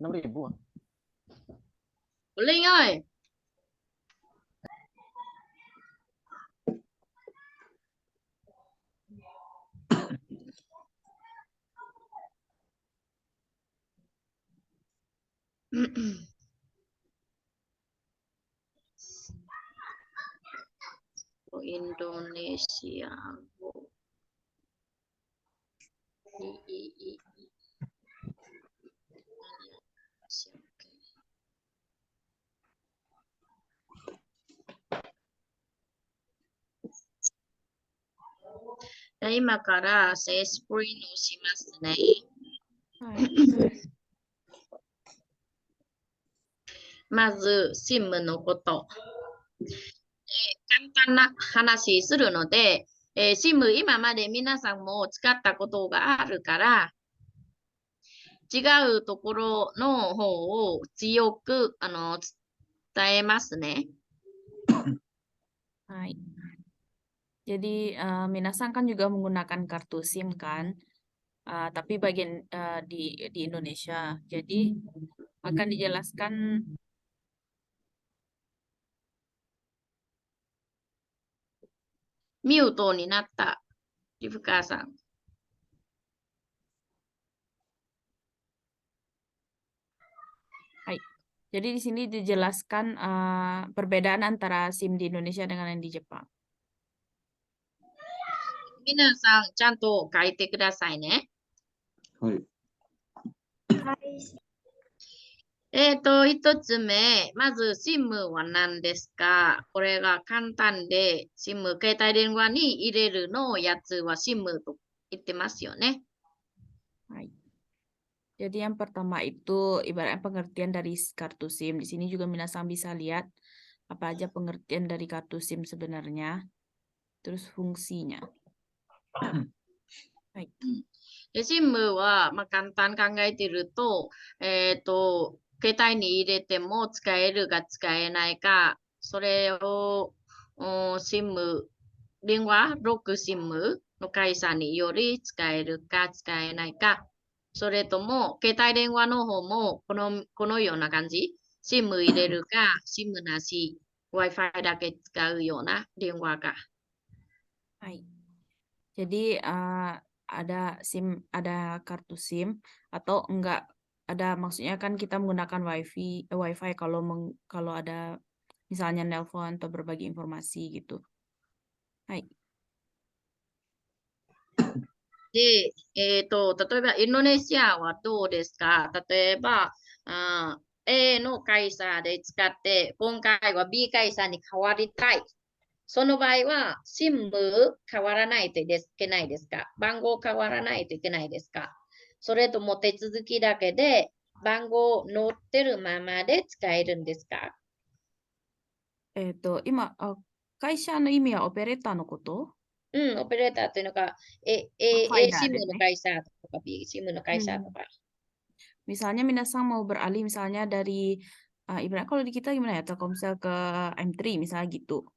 6 ribu. Linh ơi. Của Indonesia. I.今からセスプリンをしますね。まず、SIM のこと。簡単な話するので、SIM 今まで皆さんも使ったことがあるから、違うところの方を強く伝えますね。Hai. Jadi minasan kan juga menggunakan kartu SIM kan, tapi bagian di Indonesia. Jadi akan dijelaskan. ミュートになった。リフカーさん。Hai. Jadi di sini dijelaskan perbedaan antara SIM di Indonesia dengan yang di Jepang. 皆さん、ちゃんと書いてくださいね。はい。一つ目、まず SIM は何ですか？これが簡単で、SIM、携帯電話に入れるのやつは SIM と言ってますよね。Hai. Jadi yang pertama itu ibaratnya pengertian dari kartu SIM. Di sini juga minasan bisa lihat apa aja pengertian dari kartu SIM sebenarnya, terus fungsinya. Hai. で、SIM は、簡単考えてると、携帯に入れても使えるか使えないか、それを、SIM、電話、ロック SIM の会社により使えるか使えないか、それとも、携帯電話の方もこのような感じ、SIM 入れるか、SIM なし、Wi-Fi だけ使うような電話か。Hai. Jadi ada SIM, ada kartu SIM atau enggak ada, maksudnya kan kita menggunakan Wi-Fi kalau ada misalnya nelpon atau berbagi informasi gitu. Hai. で、例えばインドネシアはどうですか？例えば、A の会社で使って、今回は B 会社に変わりたい。その場合は、SIM 変わらないといけないですか？番号変わらないといけないですか？それとも手続きだけで番号載ってるままで使えるんですか？今、会社の意味はオペレーターのこと？オペレーターっていうのが、A ファイダー SIM ですね。の会社とか B SIM の会社とか。Misalnya minasan mau beralih misalnya dari ibarat kalau di kita gimana ya, Telkomsel ke M3 misalnya gitu.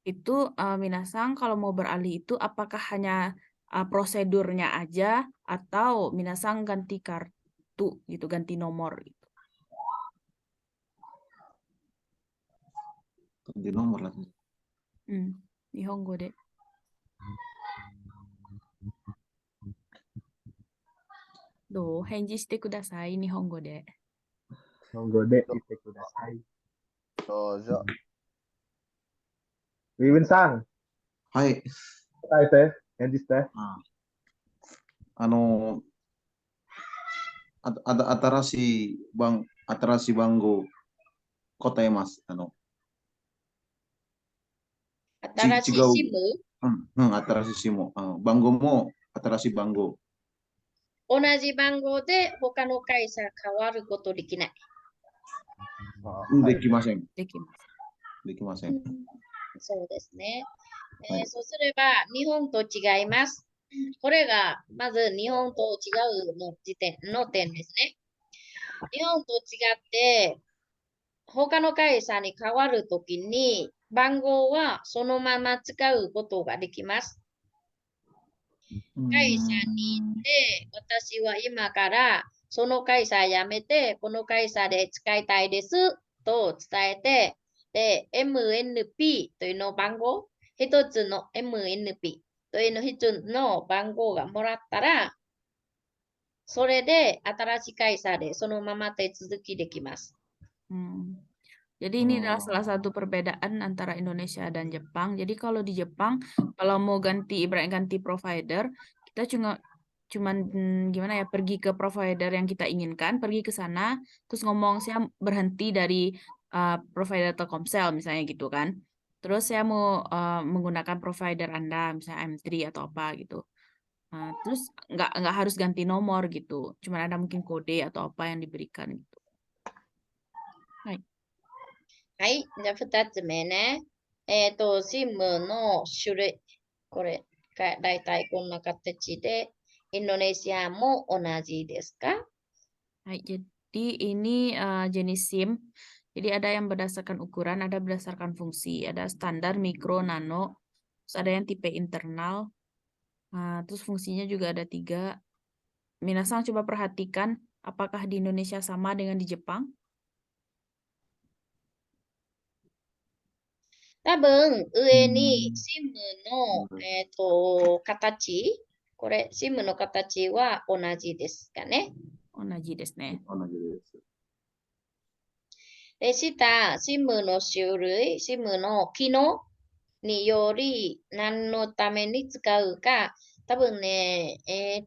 Itu minasan kalau mau beralih itu apakah hanya prosedurnya aja atau minasan ganti kartu gitu, ganti nomor gitu. Ganti nomor lagi. Nihongo de. Do, henji shite kudasai, Nihongo de. Nihongo de shite kudasai. Dozo. Wiwin-san. はい。答えて、返事して。新しい番号答えます。新しい SIM？新しい SIM。番号も新しい番号。同じ番号で他の会社変わることできない。できません。できます。できません。そうですね。そうすれば、日本と違います。これが、まず日本と違うの点ですね。日本と違って、他の会社に変わるときに、番号はそのまま使うことができます。会社に行って、私は今からその会社辞めて、この会社で使いたいですと伝えて、で、MNP というの番号、一つの MNP というの一つの番号がもらったら、それで新しい会社でそのまま手続きできます。Jadi ini adalah salah satu perbedaan antara Indonesia dan Jepang. Jadi kalau di Jepang, kalau mau ganti provider, kita cuman gimana ya, pergi ke provider yang kita inginkan, pergi ke sana, terus ngomong saya berhenti dari provider Telkomsel misalnya gitu kan. Terus saya mau menggunakan provider Anda, misalnya M3 atau apa gitu. Terus nggak harus ganti nomor gitu, cuman ada mungkin kode atau apa yang diberikan gitu. はい。じゃあ、二つ目ね。SIM の種類。これがだいたいこんな形で、インドネシアも同じですか？ Jadi ini jenis SIM. Jadi ada yang berdasarkan ukuran, ada berdasarkan fungsi. Ada standar, mikro, nano. Terus ada yang tipe internal. Terus fungsinya juga ada 3. Minasan coba perhatikan apakah di Indonesia sama dengan di Jepang? 多分、上に SIM の、形。これ、SIM の形は同じですかね。同じですね。同じです。で、下、SIM の種類、SIM の機能により何のために使うか、多分ね、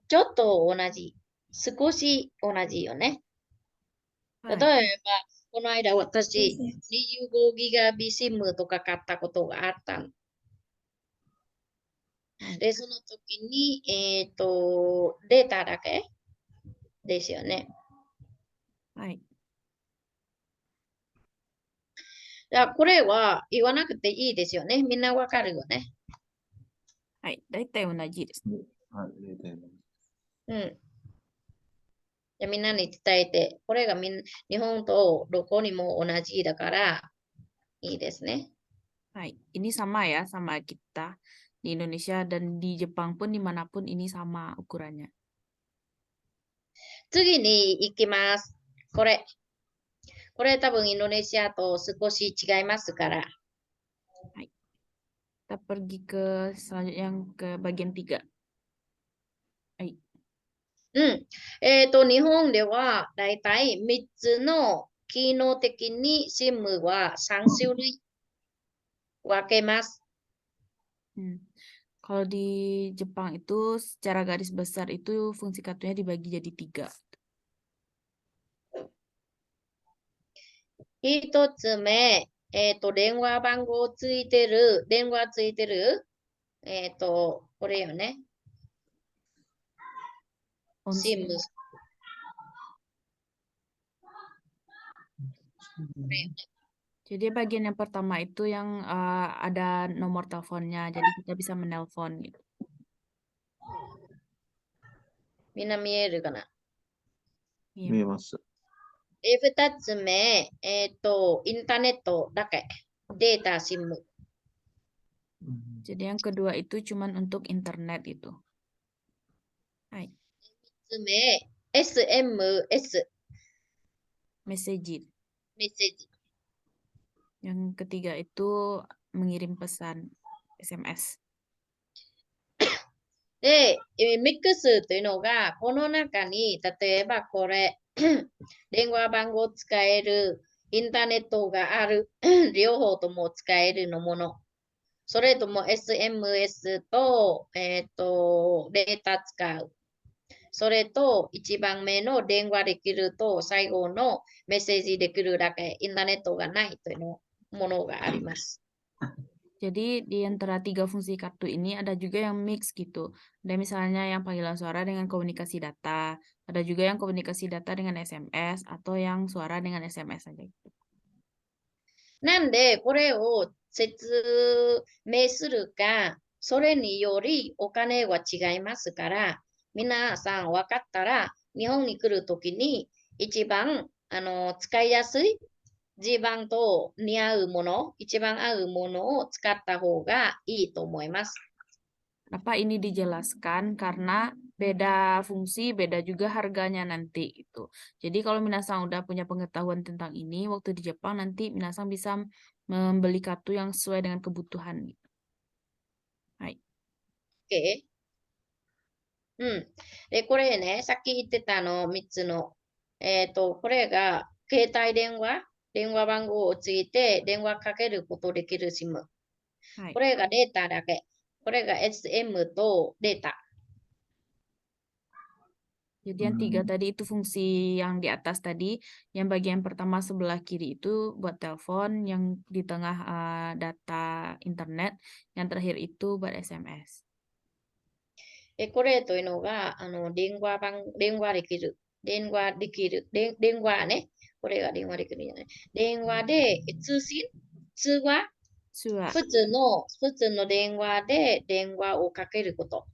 ちょっと同じ。少し同じよね。例えば、この間私、25ギガビシムとか買ったことがあったの。で、その時に、データだけですよね。はい。だからこれは言わなくていいですよね。みんなわかるよね。はい。だいたい同じです。はい、0.5。うん。じゃあみんなに伝えて、これが日本とどこにも同じだからいいですね。Hai, ini sama ya sama kita di Indonesia dan di Jepang pun dimanapun ini sama ukurannya. 次に行きます。これ。これ多分インドネシアと少し違いますから。Kita pergi ke selanjutnya yang ke bagian 3. はい。日本ではだいたい3つの機能的に SIM は3種類分けます。Kalau di Jepang itu secara garis besar itu fungsi kartunya dibagi jadi 3. 1つ目、電話番号ついてる、これよね。SIM。Jadi bagian yang pertama itu yang ada nomor teleponnya, jadi kita bisa menelpon gitu. みんな見えるかな？見えます。2つ目、インターネットだけ。データ SIM。 Jadi yang kedua itu cuman untuk internet itu. 3つ目、SMS。 Message. メッセージ。 Yang ketiga itu mengirim pesan SMS. で、ミックスというのが、この中に、例えばこれ、電話番号使える、インターネットがある、両方とも使えるのもの。それとも SMS と、データ使う。それと、一番目の電話できると、最後のメッセージできるだけ、インターネットがないというものがあります。 Jadi di antara 3 fungsi kartu ini ada juga yang mix gitu. Ada misalnya yang panggilan suara dengan komunikasi data, ada juga yang komunikasi data dengan SMS, atau yang suara dengan SMS saja gitu. なんで、これを説明するか、それによりお金は違いますから、皆さん分かったら、日本に来るときに一番使いやすい、自分と似合うもの、一番合うものを使った方がいいと思います。Kenapa ini dijelaskan? Karena beda fungsi, beda juga harganya nanti gitu. Jadi kalau minasang udah punya pengetahuan tentang ini, waktu di Jepang nanti minasang bisa membeli kartu yang sesuai dengan kebutuhan gitu. Hai. OK。で、これね、さっき言ってた3つの、これが携帯電話番号をついて電話かけることできる SIM。はいこ。れがデータだけ。これが SM とデータ。 Jadi yang tiga tadi itu fungsi yang di atas tadi. Yang bagian pertama sebelah kiri itu buat telepon, yang di tengah data internet, yang terakhir itu buat SMS. これというのが、電話できる。電話ね。これが電話できるんじゃない。電話で、通話 Sua. 普通の電話で電話をかけること。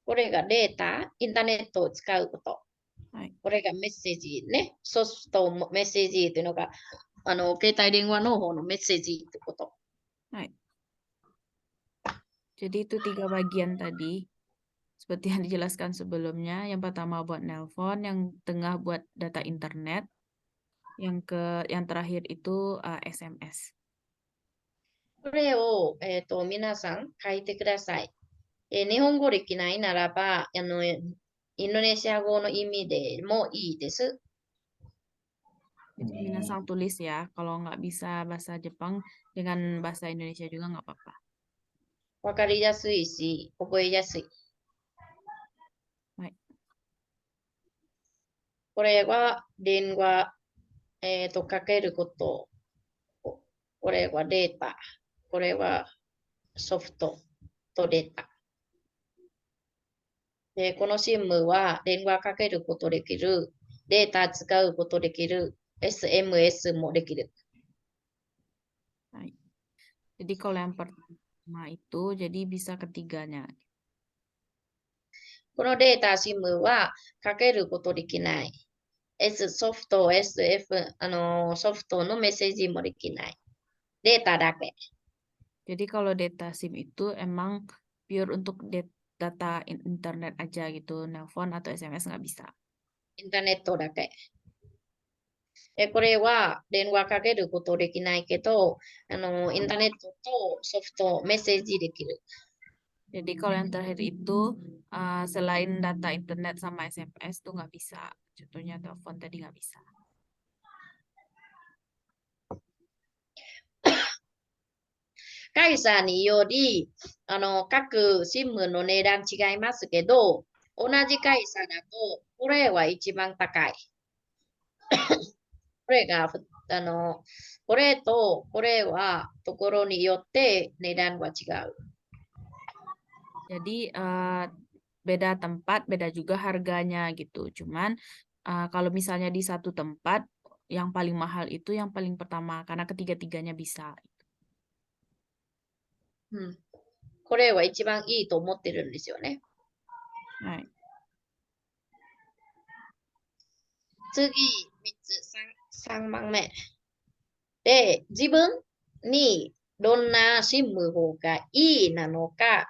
これがデータ、インターネットを使うこと。はい。これがメッセージね。ソフトメッセージというのが、携帯電話の方のメッセージってこと。 Hai. Jadi itu tiga bagian tadi. Seperti yang dijelaskan sebelumnya. Yang pertama buat nelpon, yang tengah buat data internet, yang terakhir itu SMS. これを、皆さん書いてください。日本語できないならば、インドネシア語の意味でもいいです。 Jadi minasang tulis ya. Kalau nggak bisa bahasa Jepang, dengan bahasa Indonesia juga nggak apa-apa. わかりやすいし、覚えやすい。はい。これは電話、かけること。これはデータ。これはソフトとデータ。で、この SIM は電話かけることできる。データ使うことできる。SMS もできる。 Hai. Jadi kalau yang pertama itu, jadi bisa ketiganya. このデータ SIM はかけることできない。ソフト、SF、ソフトのメッセージもできない。データだけ。 Jadi kalau data SIM itu emang pure untuk data internet aja gitu, nelpon atau SMS nggak bisa. インターネットだけ。これは電話かけることできないけど、インターネットとソフト、メッセージできる。 Jadi kalau yang terakhir itu selain data internet sama SMS tuh nggak bisa. Contohnya telepon tadi nggak bisa. 会社により、各新聞の値段違いますけど、同じ会社だと、これは一番高い。これが、これとこれはところによって値段は違う。 Jadi beda tempat, beda juga harganya gitu. Cuman kalau misalnya di satu tempat, yang paling mahal itu yang paling pertama, karena ketiga-tiganya bisa. これは一番いいと思ってるんですよね。 Hai. 次、3つ、3番目。で、自分にどんな新聞法がいいなのか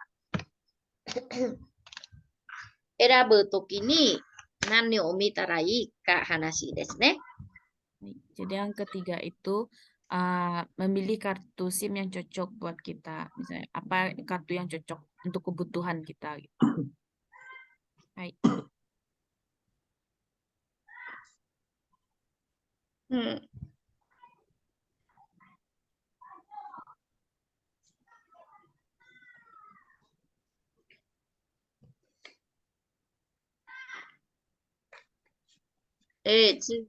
選ぶときに何を見たらいいか話ですね。 Jadi yang ketiga itu memilih kartu SIM yang cocok buat kita. Misalnya apa kartu yang cocok untuk kebutuhan kita gitu. Hai. 次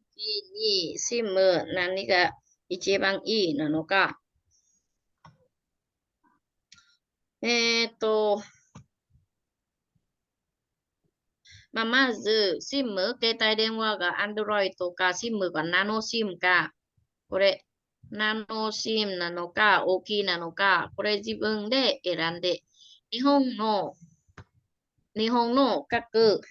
に SIM 何が一番いいなのか。まず SIM、携帯電話が Android か SIM がナノ SIM か、これナノ SIM なのか大きいなのか、これ自分で選んで、日本の各、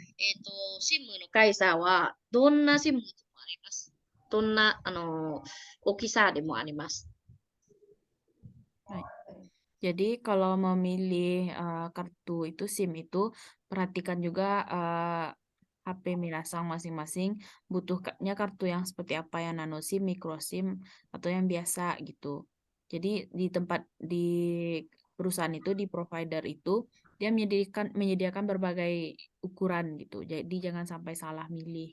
SIM の会社はどんな SIM でもあります。どんな大きさでもあります。Hai. Jadi kalau memilih kartu itu SIM itu perhatikan juga HP Minasang masing-masing butuhnya kartu yang seperti apa, yang nano SIM, micro SIM atau yang biasa gitu. Jadi di perusahaan itu, di provider itu dia menyediakan berbagai ukuran gitu. Jadi jangan sampai salah milih.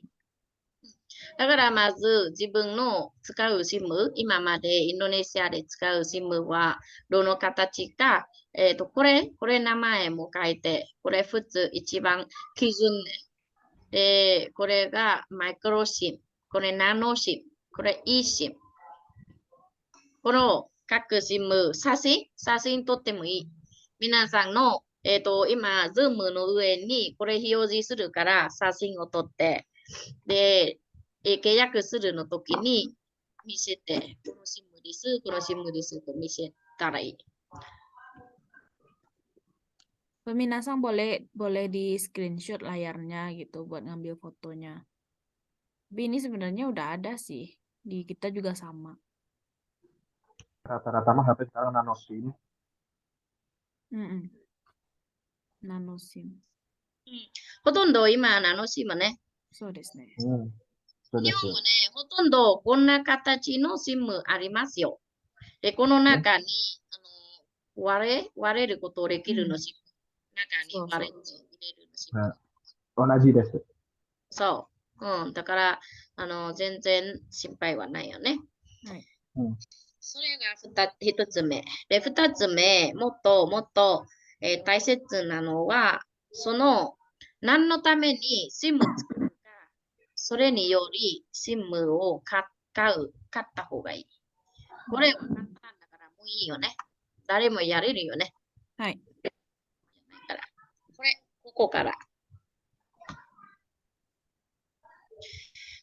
だからまず自分の使う SIM、今までインドネシアで使う SIM はどの形か、これ名前も書いて、これ普通一番基準で、これがマイクロ SIM、これナノ SIM、これ eSIM。この各 SIM、写真撮ってもいい。皆さんの、今、ズームの上にこれ表示するから写真を撮って、で、契約するの時に見せて、この SIM です、この SIM ですと見せたらいい。 Peminasang boleh di screenshot layarnya gitu buat ngambil fotonya. Tapi ini sebenarnya udah ada sih. Di kita juga sama. Rata-rata mah HP sekarang nano SIM. Mm-mm. Nano SIM. ほとんど今、ナノ SIM ね。そうですね。そうです。日本もね、ほとんどこんな形の SIM ありますよ。で、この中に割れることをできるの SIM。中に割れ入れるの SIM。同じです。そう。だから、全然心配はないよね。はい。それが一つ目。で、二つ目、もっと、大切なのは、何のために SIM 使うか、それにより SIM を買った方がいい。これは簡単だからもういいよね。誰もやれるよね。はい。ここから。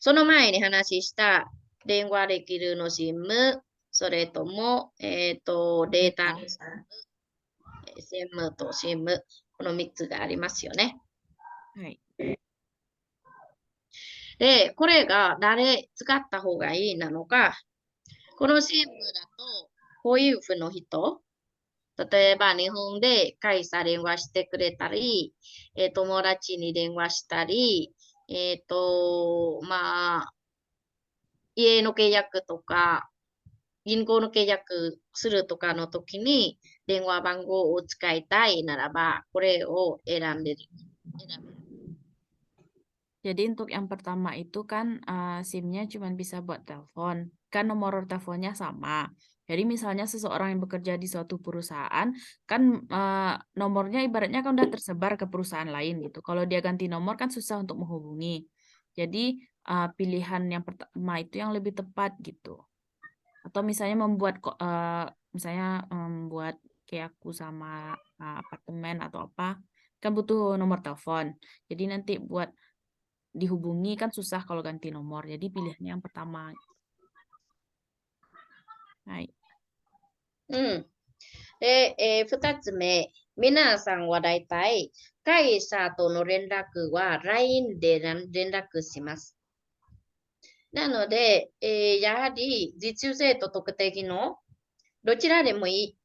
その前に話した電話できるの SIM、それとも、データの SIM と SIM、この3つがありますよね。はい。で、これが誰使った方がいいなのか、この SIM だと、こういうふうの人、例えば日本で会社電話してくれたり、友達に電話したり、まあ、家の契約とか、銀行の契約するとかの時に電話番号を使いたいならば、これを選んでる。Jadi untuk yang pertama itu kan SIM-nya cuma bisa buat telepon. Kan nomor teleponnya sama. Jadi misalnya seseorang yang bekerja di suatu perusahaan, kan nomornya ibaratnya kan udah tersebar ke perusahaan lain gitu. Kalau dia ganti nomor kan susah untuk menghubungi. Jadi pilihan yang pertama itu yang lebih tepat gitu. Atau misalnya membuat kayak aku sama apartemen atau apa, kan butuh nomor telepon. Jadi nanti buat dihubungi kan susah kalau ganti nomor. Jadi pilihannya yang pertama. Hai. で、2つ目、皆さんはだいたい会社との連絡は LINE で連絡します。なので、やはり実生と特定技能、どちらでもいい。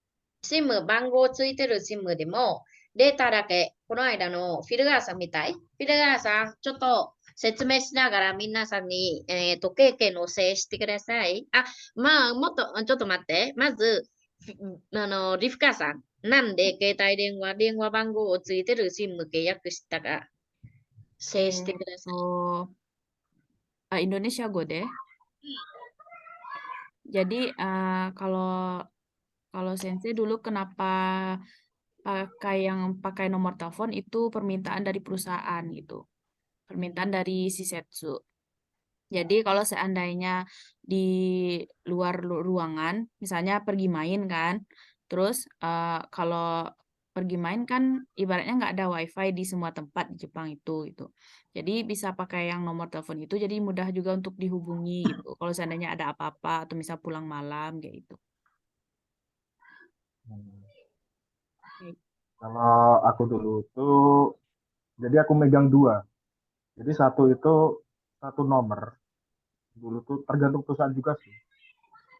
SIM、番号ついてる SIM でも、データだけ、この間のフィルガーさんみたい。フィルガーさん、ちょっと説明しながら皆さんに、経験のせいしてください。ちょっと待って。まず、リフカーさん、なんで携帯電話番号をついてる SIM 契約したか、せいしてください。 Indonesia Go deh. Jadi kalau Sensei dulu kenapa pakai nomor telepon itu permintaan dari perusahaan gitu. Permintaan dari Shisetsu. Jadi kalau seandainya di luar ruangan, misalnya pergi main kan, terus kalau pergi main kan ibaratnya nggak ada wifi di semua tempat di Jepang itu gitu. Jadi bisa pakai yang nomor telepon itu, jadi mudah juga untuk dihubungi gitu. Kalau seandainya ada apa-apa atau misal pulang malam kayak gitu. Kalau aku dulu tuh, jadi aku megang dua. Jadi satu itu satu nomor. Dulu tuh tergantung perusahaan juga sih.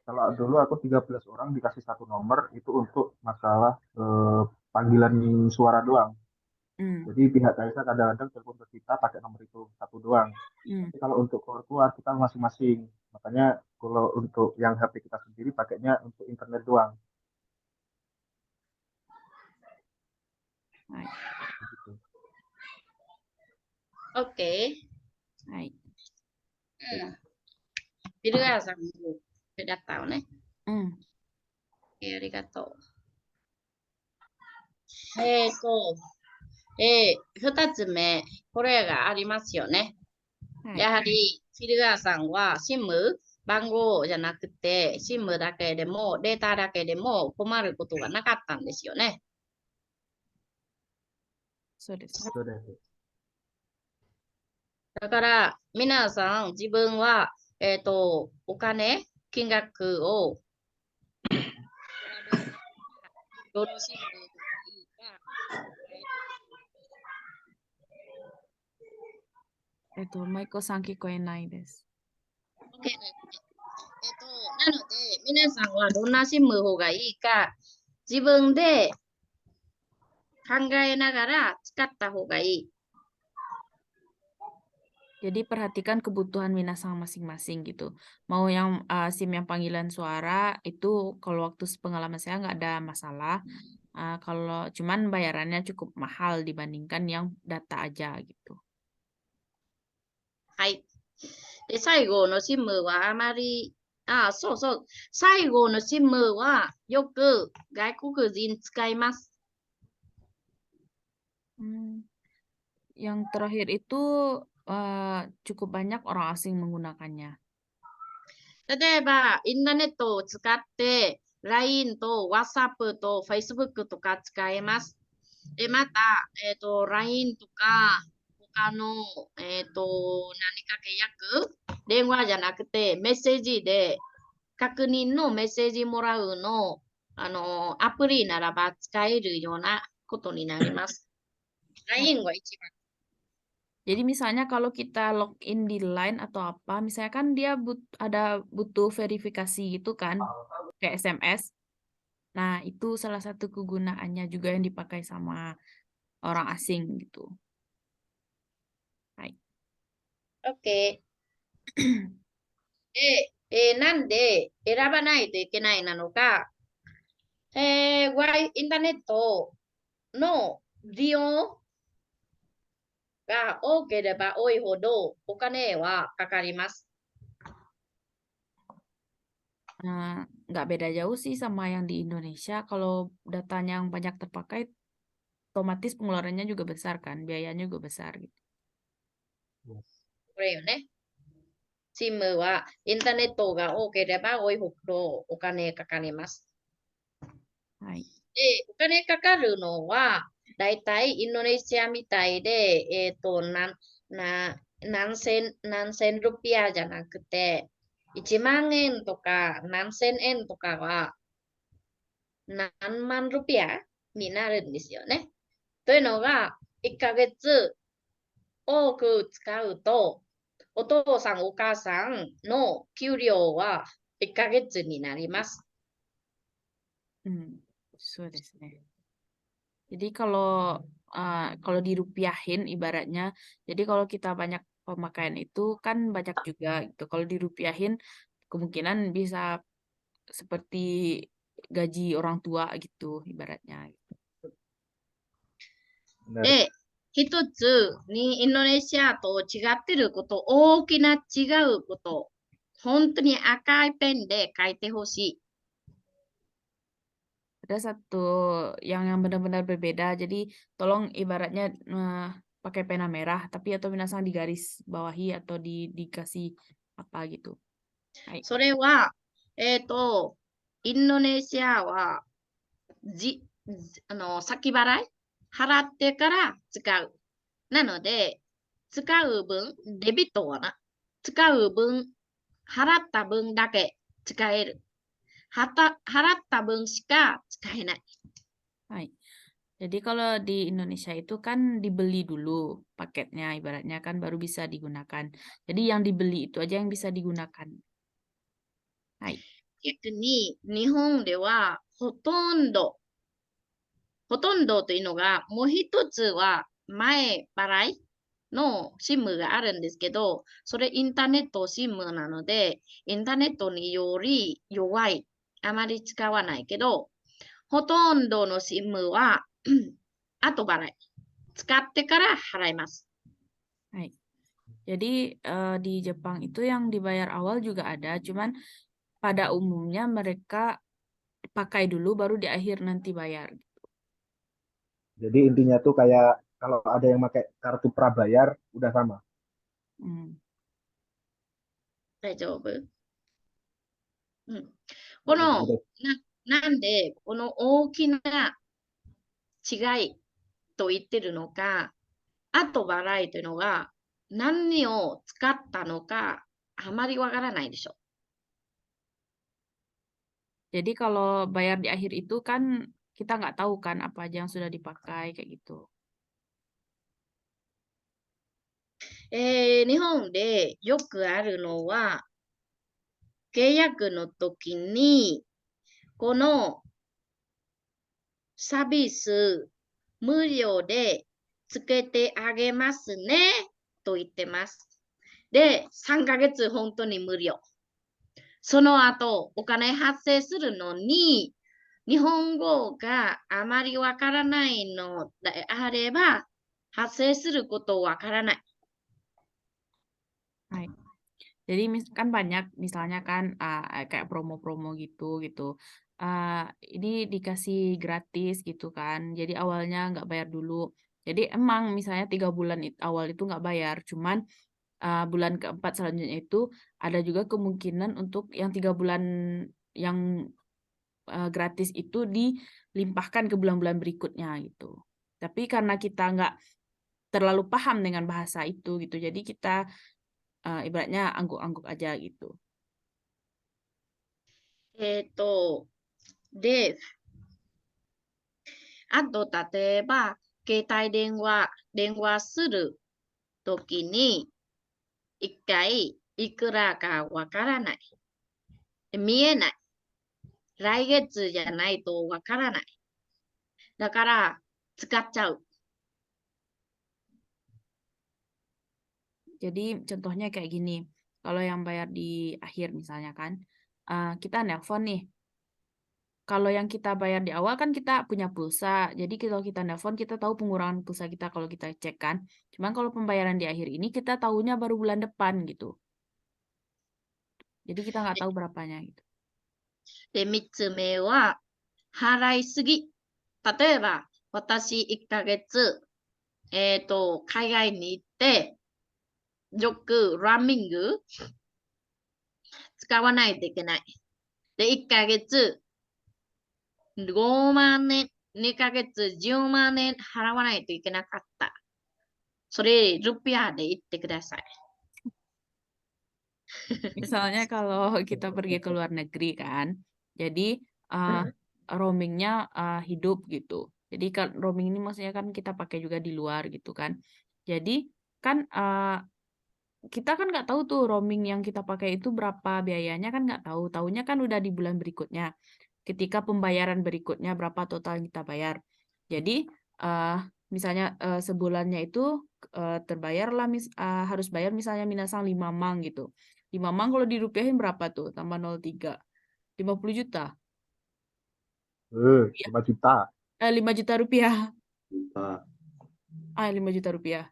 Kalau dulu aku 13 orang dikasih satu nomor itu untuk masalah panggilan suara doang. Hmm. Jadi pihak Kaisa kadang-kadang telepon ke kita pakai nomor itu satu doang. Hmm. Tapi kalau untuk keluar kita masing-masing. Makanya kalau untuk yang HP kita sendiri pakainya untuk internet doang. はい。 Begitu. OK。はい。うん。ビルガーさんもだったよね。うん。ありがとう。二つ目、これがありますよね。はい。やはり、フィルガーさんは、SIM 番号じゃなくて、SIM だけでも、データだけでも困ることがなかったんですよね。そうですね。そうです。だから、皆さん、自分は、お金、金額を、ドル SIM がいいか、マイコさん聞こえないです。 OK ですね。なので、皆さんはどんな SIM 方がいいか、自分で考えながら使った方がいい。 Jadi perhatikan kebutuhan minasang masing-masing gitu. Mau yang SIM yang panggilan suara itu kalau waktu pengalaman saya nggak ada masalah. Kalau cuman bayarannya cukup mahal dibandingkan yang data aja gitu. はい。で、最後の SIM はあまり、そうそう。最後の SIM はよく外国人使います。 Yang terakhir itu cukup banyak orang asing menggunakannya. 例えば、インターネットを使って、LINE と WhatsApp と Facebook とか使えます。で、また、LINE とか、他の、何か契約、電話じゃなくて、メッセージで、確認のメッセージもらうの、アプリならば使えるようなことになります。LINE が一番。 Jadi misalnya kalau kita login di Line atau apa, misalnya kan dia butuh verifikasi gitu kan, kayak SMS. Nah, itu salah satu kegunaannya juga yang dipakai sama orang asing gitu. Hai. OK。で、なんで選ばないといけないなのか、インターネットの利用が多ければ多いほどお金はかかります。 Nggak beda jauh sih sama yang di Indonesia. Kalau datanya yang banyak terpakai, otomatis pengeluarannya juga besar kan, biayanya juga besar gitu. これよね。SIM はインターネットが多ければ多いほどお金かかります。 Hai. で、お金かかるのは、だいたいインドネシアみたいで、何千ルピアじゃなくて、1万円とか何千円とかは何万ルピアになるんですよね。というのが、1ヶ月多く使うと、お父さんお母さんの給料は1ヶ月になります。 So desu ne. Jadi kalau dirupiahin ibaratnya, jadi kalau kita banyak pemakaian itu kan banyak juga gitu. Kalau dirupiahin kemungkinan bisa seperti gaji orang tua gitu ibaratnya. で、一つにインドネシアと違ってること、大きな違うこと、本当に赤いペンで書いてほしい。 Ada satu yang benar-benar berbeda. Jadi tolong ibaratnya pakai pena merah, tapi atau minasang di garis bawahi atau dikasih apa gitu. Hai. それは、インドネシアは先払い払ってから使う。なので、使う分、デビットはな、使う分、払った分だけ使える。払った分しか使えない。 Hai. Jadi kalau di Indonesia itu kan dibeli dulu paketnya, ibaratnya kan baru bisa digunakan. Jadi yang dibeli itu aja yang bisa digunakan. Hai. 逆に日本ではほとんどというのが、もう一つは前払いの SIM があるんですけど、それインターネット SIM なので、インターネットにより弱い。あまり使わないけど、ほとんどの SIM は後払い。使ってから払います。 Baik. Jadi di Jepang itu yang dibayar awal juga ada, cuman pada umumnya mereka pakai dulu baru di akhir nanti bayar. Jadi intinya tuh kayak kalau ada yang pakai kartu prabayar udah sama. Hmm. 大丈夫、うん、大丈夫です。なんで、この大きな違いと言ってるのか、後払いというのが何を使ったのか、あまりわからないでしょ。 Jadi kalau bayar di akhir itu kan kita nggak tahu kan apa aja yang sudah dipakai kayak gitu. 日本でよくあるのは、契約の時に、このサービス無料でつけてあげますねと言ってます。で、3ヶ月本当に無料。その後、お金発生するのに、日本語があまりわからないのであれば、発生することわからない。 Baik. Jadi kan banyak misalnya kan kayak promo-promo gitu. Ini dikasih gratis gitu kan. Jadi awalnya nggak bayar dulu. Jadi emang misalnya 3 bulan awal itu nggak bayar. Cuman bulan keempat selanjutnya itu ada juga kemungkinan untuk yang 3 bulan yang gratis itu dilimpahkan ke bulan-bulan berikutnya gitu. Tapi karena kita nggak terlalu paham dengan bahasa itu gitu. Jadi kita ibaratnya angguk-angguk aja gitu. で、あと、例えば、携帯電話するときに、一回いくらかわからない。見えない。来月じゃないとわからない。だから、使っちゃう。 Jadi contohnya kayak gini. Kalau yang bayar di akhir misalnya kan, kita nelpon nih. Kalau yang kita bayar di awal kan kita punya pulsa. Jadi kalau kita nelpon kita tahu pengurangan pulsa kita kalau kita cek kan. Cuman kalau pembayaran di akhir ini kita tahunya baru bulan depan gitu. Jadi kita nggak tahu berapanya gitu. で、3つ目は、払いすぎ。例えば、私1ヶ月、海外に行って、よくラーミング使わないといけない。で、1ヶ月、5万円、2ヶ月、10万円払わないといけなかった。それ、ルピアで言ってください。 Misalnya kalau kita pergi ke luar negeri kan, jadi roamingnya hidup gitu. Jadi kan roaming ini maksudnya kan kita pakai juga di luar gitu kan. Jadi kan kita kan nggak tahu tuh roaming yang kita pakai itu berapa biayanya kan nggak tahu. Tahunya kan udah di bulan berikutnya. Ketika pembayaran berikutnya berapa total yang kita bayar. Jadi misalnya sebulannya itu terbayarlah harus bayar misalnya minasang 5 mang gitu. 5 mang kalau dirupiahin berapa tuh? Tambah 0,3. 50 juta. 5 juta. 5 juta rupiah. Juta. 5 juta rupiah.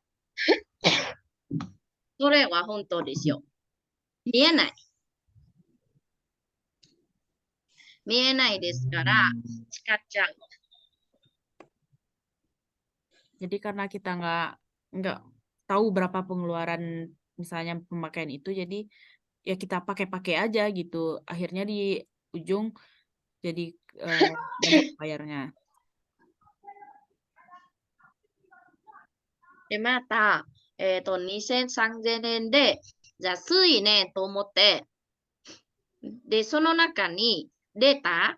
それは本当ですよ。見えない。見えないですから、使っちゃう。 Jadi karena kita nggak tahu berapa pengeluaran misalnya pemakaian itu, jadi ya kita pakai-pakai aja gitu. Akhirnya di ujung jadi banyak bayarnya. で、また、2000、3000円で安いねと思って、で、その中にデータ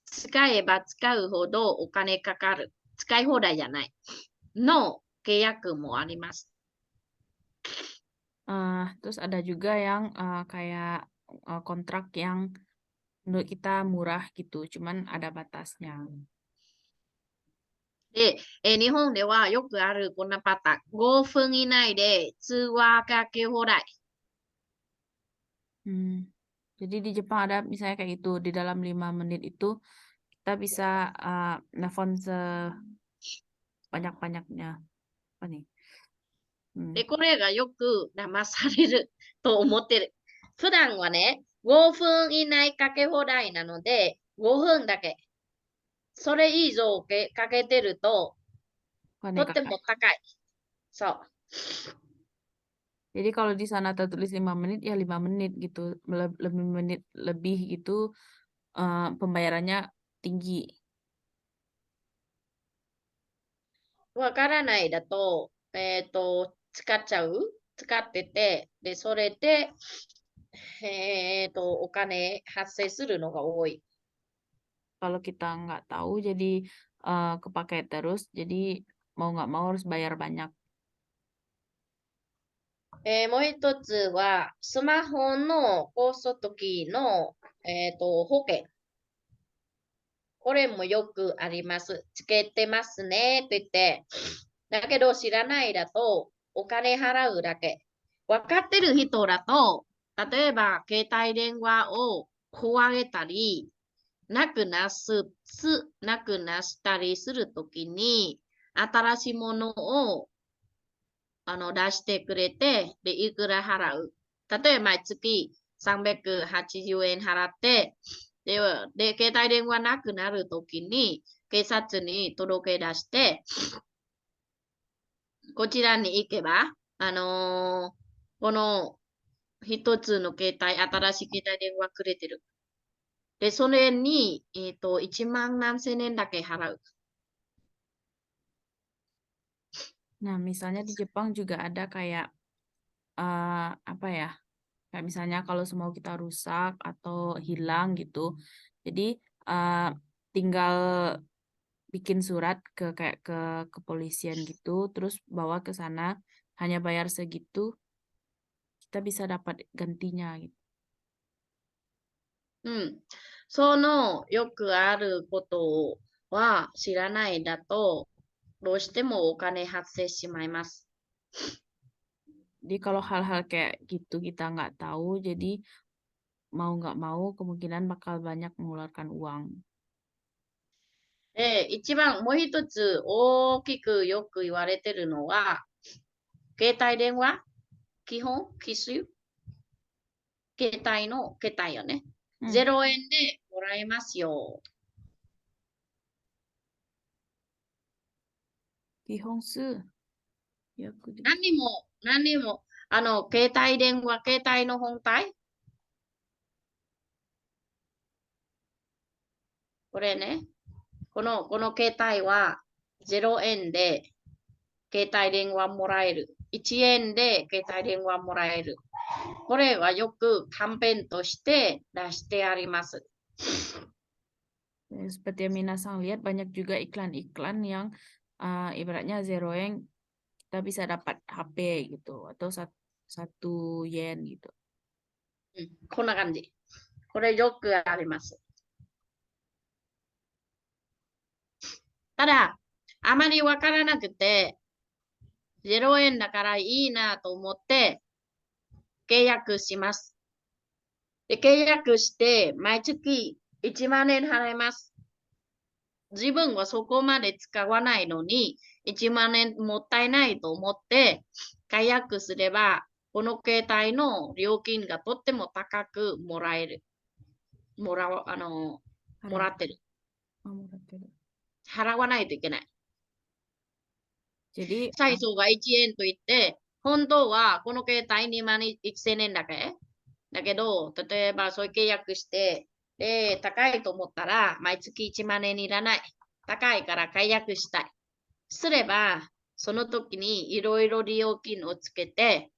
使えば使うほどお金かかる。使い放題じゃないの契約もあります。 Terus ada juga yang kayak kontrak yang menurut kita murah gitu, cuman ada batasnya. で、日本ではよくあるこんなパターン。5分以内で通話かけ放題。 Jadi di Jepang ada misalnya kayak gitu, di dalam 5 menit itu kita bisa nelfon sebanyak-banyaknya. Apa nih? で、これがよく騙されると思ってる。普段はね、5分以内かけ放題なので、5分だけ。それ以上かけてると、 Bukan と ya, って Kakak? も高い。そう。 Jadi kalau di sana tertulis 5 menit ya 5 menit gitu. Lebih menit lebih gitu pembayarannya tinggi. わからないだと、使っちゃう使ってて、で、それで、お金発生するのが多い。 Kalau kita nggak tahu jadi kepakai terus, jadi mau nggak mau harus bayar banyak. もう一つは、スマホの放送時の、保険。これもよくあります。つけてますねと言って、だけど知らないだとお金払うだけ。分かってる人だと、例えば携帯電話を壊れたり、なくなしたりするときに、新しいものを出してくれて、で、いくら払う。例えば毎月380円払って、で、携帯電話なくなるときに、警察に届け出して、こちらに行けば、この一つの携帯、新しい携帯電話くれてる。で、それに、1万何千円だけ払う。 Nah, misalnya di Jepang juga ada kayak apa ya? Kayak misalnya kalau semua kita rusak atau hilang gitu. Jadi tinggal bikin surat kayak ke kepolisian gitu, terus bawa ke sana, hanya bayar segitu, kita bisa dapat gantinya gitu. そのよくあることは知らないだと、どうしてもお金発生しまいます。 Jadi kalau hal-hal kayak gitu kita nggak tahu, jadi mau nggak mau kemungkinan bakal banyak mengeluarkan uang. 一番もう一つ大きくよく言われてるのは、携帯電話、基本、機種、携帯よね。0円でもらえますよ。 Kihongsu. 何も、携帯電話、携帯の本体。これね、この携帯は0円で携帯電話もらえる。1円で携帯電話もらえる。これはよくキャンペーンとして出してあります。 Seperti yang Minasang lihat banyak juga iklan-iklan yang ibaratnya 0 yen kita bisa dapat HP gitu atau 1 yen gitu. こんな感じ。これよくあります。ただ、あまりわからなくて、0円だからいいなと思って契約します。で、契約して毎月1万円払います。自分はそこまで使わないのに1万円もったいないと思って契約すれば、この携帯の料金がとっても高くもらえる。もらってる。払わないといけない。 Jadi 最初が1円と言って、本当はこの携帯2万1000円だけ。だけど、例えばそういう契約して、で、高いと思ったら、毎月1万円いらない。高いから解約したい。すれば、その時にいろいろ利用金をつけて、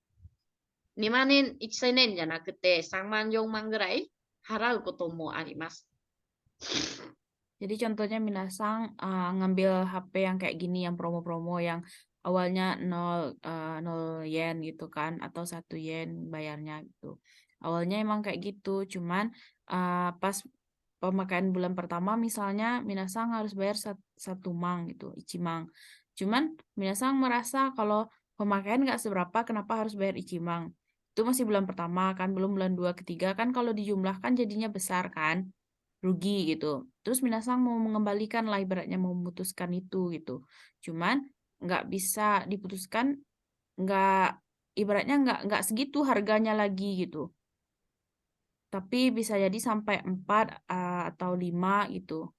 2万円、1000円じゃなくて3万、4万ぐらい払うこともあります。 Jadi contohnya Minasang ngambil HP yang kayak gini, yang promo-promo yang awalnya 0 yen gitu kan, atau 1 yen bayarnya gitu. Awalnya emang kayak gitu, cuman pas pemakaian bulan pertama misalnya minasang harus bayar satu mang gitu, ichimang. Cuman minasang merasa kalau pemakaian nggak seberapa, kenapa harus bayar ichimang? Itu masih bulan pertama kan, belum bulan 2 ketiga kan kalau dijumlahkan jadinya besar kan, rugi gitu. Terus minasang mau mengembalikan lah ibaratnya mau memutuskan itu gitu. Cuman nggak bisa diputuskan, nggak ibaratnya nggak segitu harganya lagi gitu. Tapi bisa jadi sampai 4 atau 5 gitu.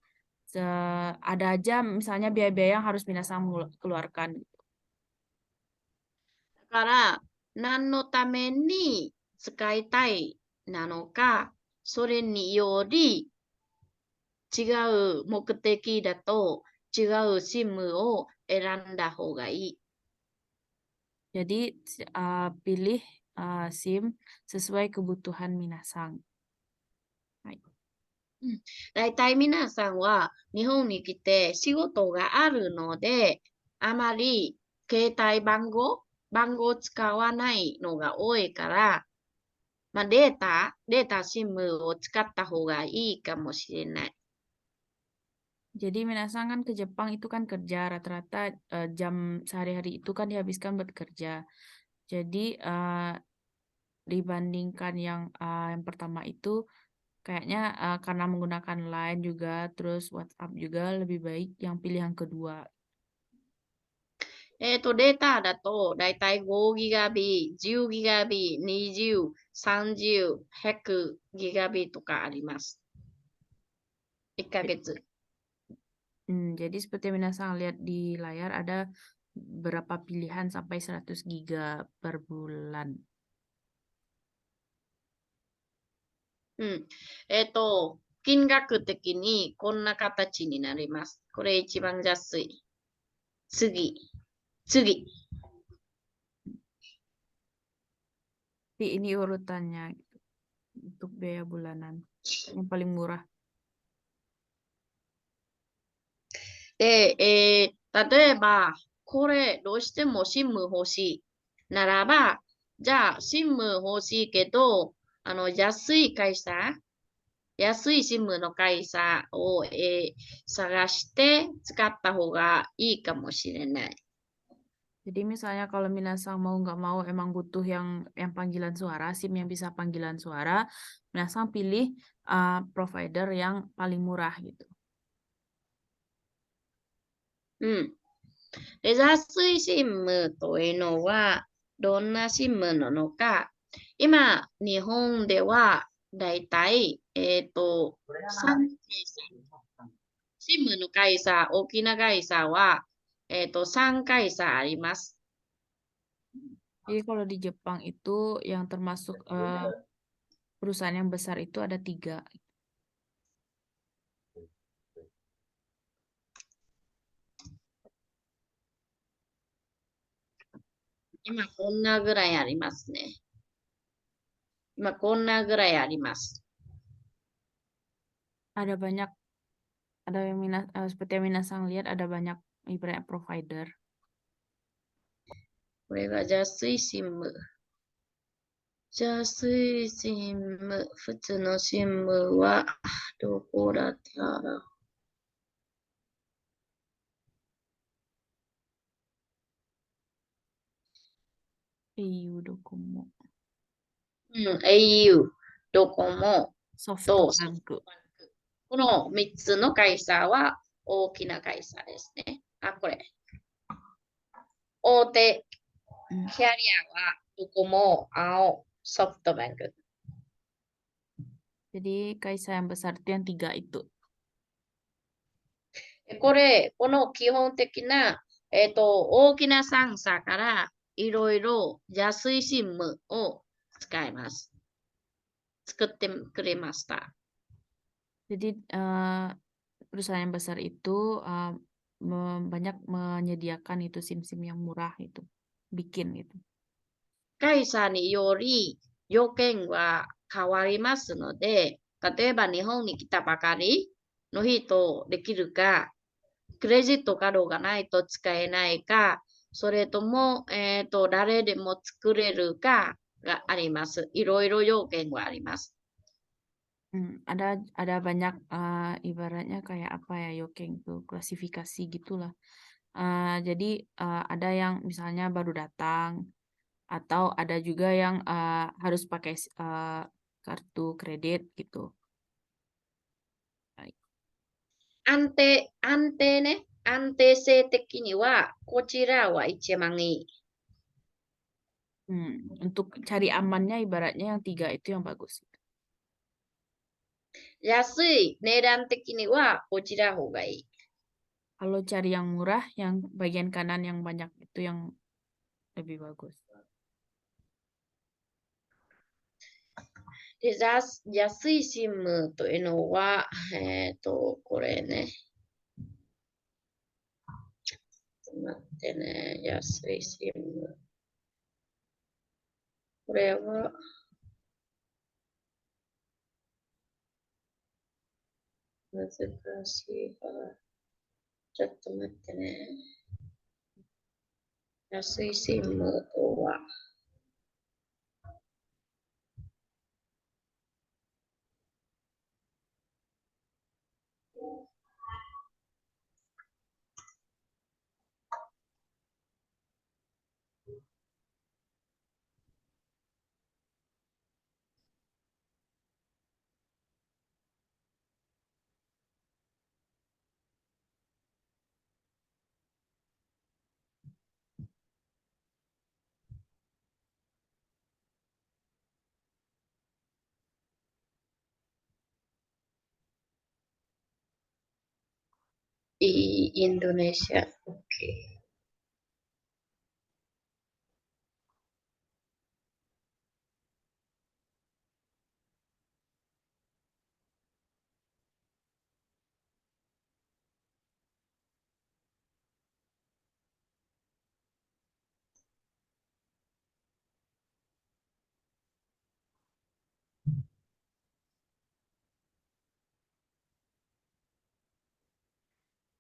Ada aja misalnya biaya-biaya yang harus minasang keluarkan. だから何のために使いたいなのか、それにより違う目的だと違う SIM を選んだ方がいい。 Jadi pilih SIM sesuai kebutuhan minasang. だいたい皆さんは日本に来て仕事があるので、あまり携帯番号を使わないのが多いから、データ SIM を使った方がいいかもしれない。 Jadi minasang kan ke Jepang itu kan kerja rata-rata jam sehari-hari itu kan dihabiskan buat kerja. Jadi dibandingkan yang pertama itu kayaknya karena menggunakan Line juga terus WhatsApp juga lebih baik yang pilihan kedua. データだとだいたい5ギガビ、10ギガビ、20、30、100ギガビとかあります。1ヶ月。 Jadi seperti minasang lihat di layar ada berapa pilihan sampai 100 giga per bulan. 金額的にこんな形になります。これ一番安い。次。 Ini urutannya gitu, untuk biaya bulanan yang paling murah. で、例えば、これどうしても SIM 欲しいならば、じゃあ SIM 欲しいけど、安い会社、安い SIM の会社を、探して使った方がいいかもしれない。 Jadi misalnya kalau minasang mau nggak mau emang butuh yang panggilan suara, SIM yang bisa panggilan suara, minasang pilih provider yang paling murah gitu. で、安い SIM というのはどんな SIM なのか、今、日本ではだいたい、3SIM の会社、大きな会社は、3会社あります。 Jadi kalau di Jepang itu yang termasuk perusahaan yang besar itu ada 3. 今こんなぐらいありますね。今こんなぐらいあります。 Ada banyak, ada yang seperti yang minasang lihat ada banyak ibaratnya provider. これが安い SIM。安い SIM、普通の SIM はどこだったら。au, Docomo, au、ドコモ、 SoftBank. この3つの会社は大きな会社ですね。これ。大手キャリアはドコモ、青、ソフトバンク。 Jadi kaisa yang besar itu yang 3 itu. この基本的な、大きな3社からいろいろ安い SIM を使います。作ってくれました。 Jadi perusahaan yang besar itu banyak menyediakan itu SIM-SIM yang murah itu, bikin gitu. 会社により要件は変わりますので、例えば日本に来たばかりの人できるか、クレジットカードがないと使えないか、それとも、誰でも作れるか、があります。いろいろ要件があります。Ada banyak ibaratnya kayak apa ya yoking tuh klasifikasi gitulah. Jadi ada yang misalnya baru datang atau ada juga yang harus pakai kartu kredit gitu. 安定ね。安定性的には、こちらは一番いい。Untuk cari amannya ibaratnya yang 3 itu yang bagus. 安い値段的には、こちら方がいい。 Kalau cari yang murah, yang bagian kanan yang banyak itu yang lebih bagus. で、安いシムというのは、これね。ちょっと待ってね。安いシム。これは、難しいから。ちょっと待ってね。安いシムとは、インドネシア。OK。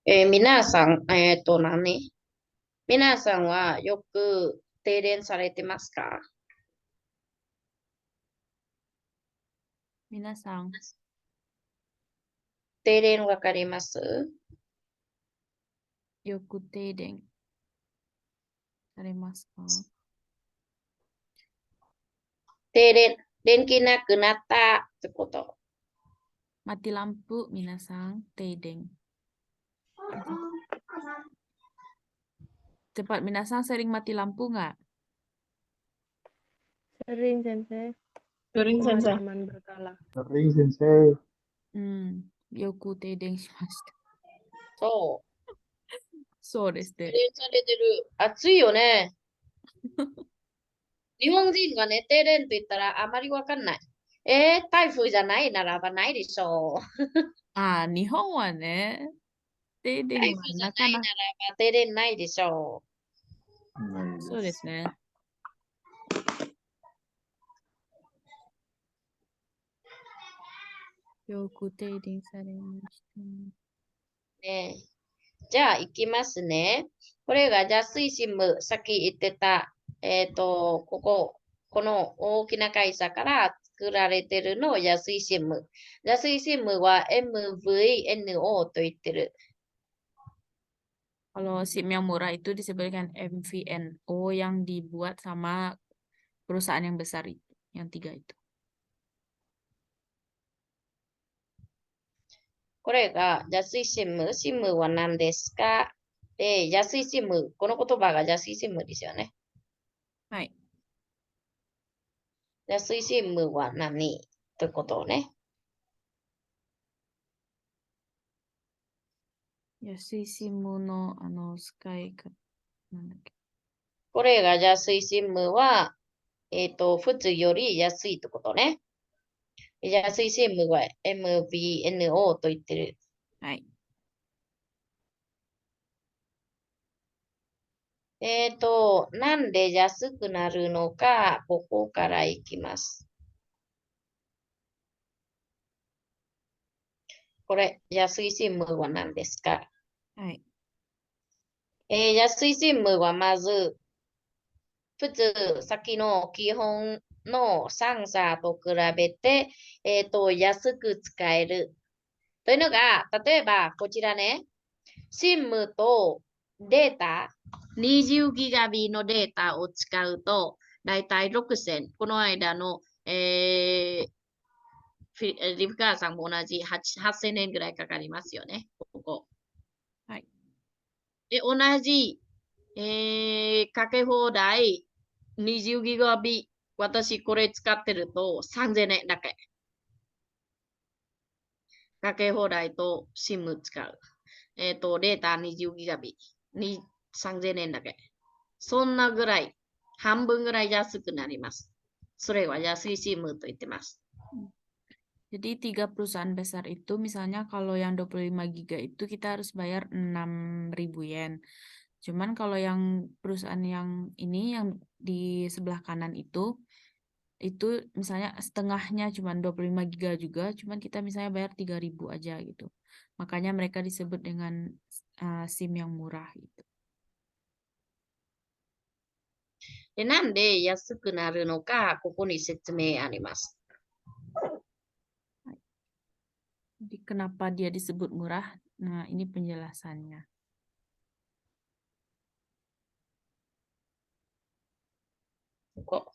皆さん、皆さんはよく停電されてますか？ Minasang, 停電わかります？ yoku teideng. Sarimasu ka? 停電、電気なくなったってこと。 Mati lampu, minasang, teideng. Cepat, minasang sering mati lampu nggak? Sering, Sensei. Sering, Sensei. Pemadaman berkala. Sering, Sensei. Yoku teideng shimashita. そう。そうですね。停電されてる。暑いよね。日本人がね、停電と言ったらあまりわかんない。台風じゃないならばないでしょう。日本はね、停電は台風じゃなかなか、ないならば停電ないでしょそうですね。よく停電されました。う。ね。じゃあ、行きますね。これが、じゃあ、水深部、さっき言ってた、この大きな会社から作られてるのを安い新聞。安い新聞は MVNO と言ってる。 Kalau SIM yang murah itu disebutkan MVNO yang dibuat sama perusahaan yang besar itu, yang 3 itu. これが安い新聞。新聞は何ですか？で、安い新聞。この言葉が安い新聞ですよね。はい。安い新聞は何ということをね。安い新聞の使い方、なんだっけ。これが安い新聞は、普通より安いってことね。安い新聞は MVNO と言ってる。はい。なんで安くなるのか、ここからいきます。これ、安い新聞は何ですか？はい。安い新聞はまず、普通、先の基本の3社と比べて、安く使える。というのが、例えばこちらね、SIM とデータ、20ギガビのデータを使うと、だいたい6000。この間の、リブカーさんも同じ8000円ぐらいかかりますよね。ここ。はい。で、同じ、かけ放題20ギガビ。私これ使ってると3000円だけ。かけ放題と SIM 使う。データ20ギガビに3000円だけ。そんなぐらい、半分ぐらい安くなります。それは安い SIM と言ってます。Jadi 3 perusahaan besar itu misalnya kalau yang 25 giga itu kita harus bayar 6.000 yen. Cuman kalau yang perusahaan yang ini yang di sebelah kanan itu misalnya setengahnya cuma 25 giga juga, cuman kita misalnya bayar 3.000 aja gitu. Makanya mereka disebut dengan SIM yang murah gitu. で、なんで安くなるのか、ここに説明あります。Jadi kenapa dia disebut murah? Nah, ini penjelasannya. ここ。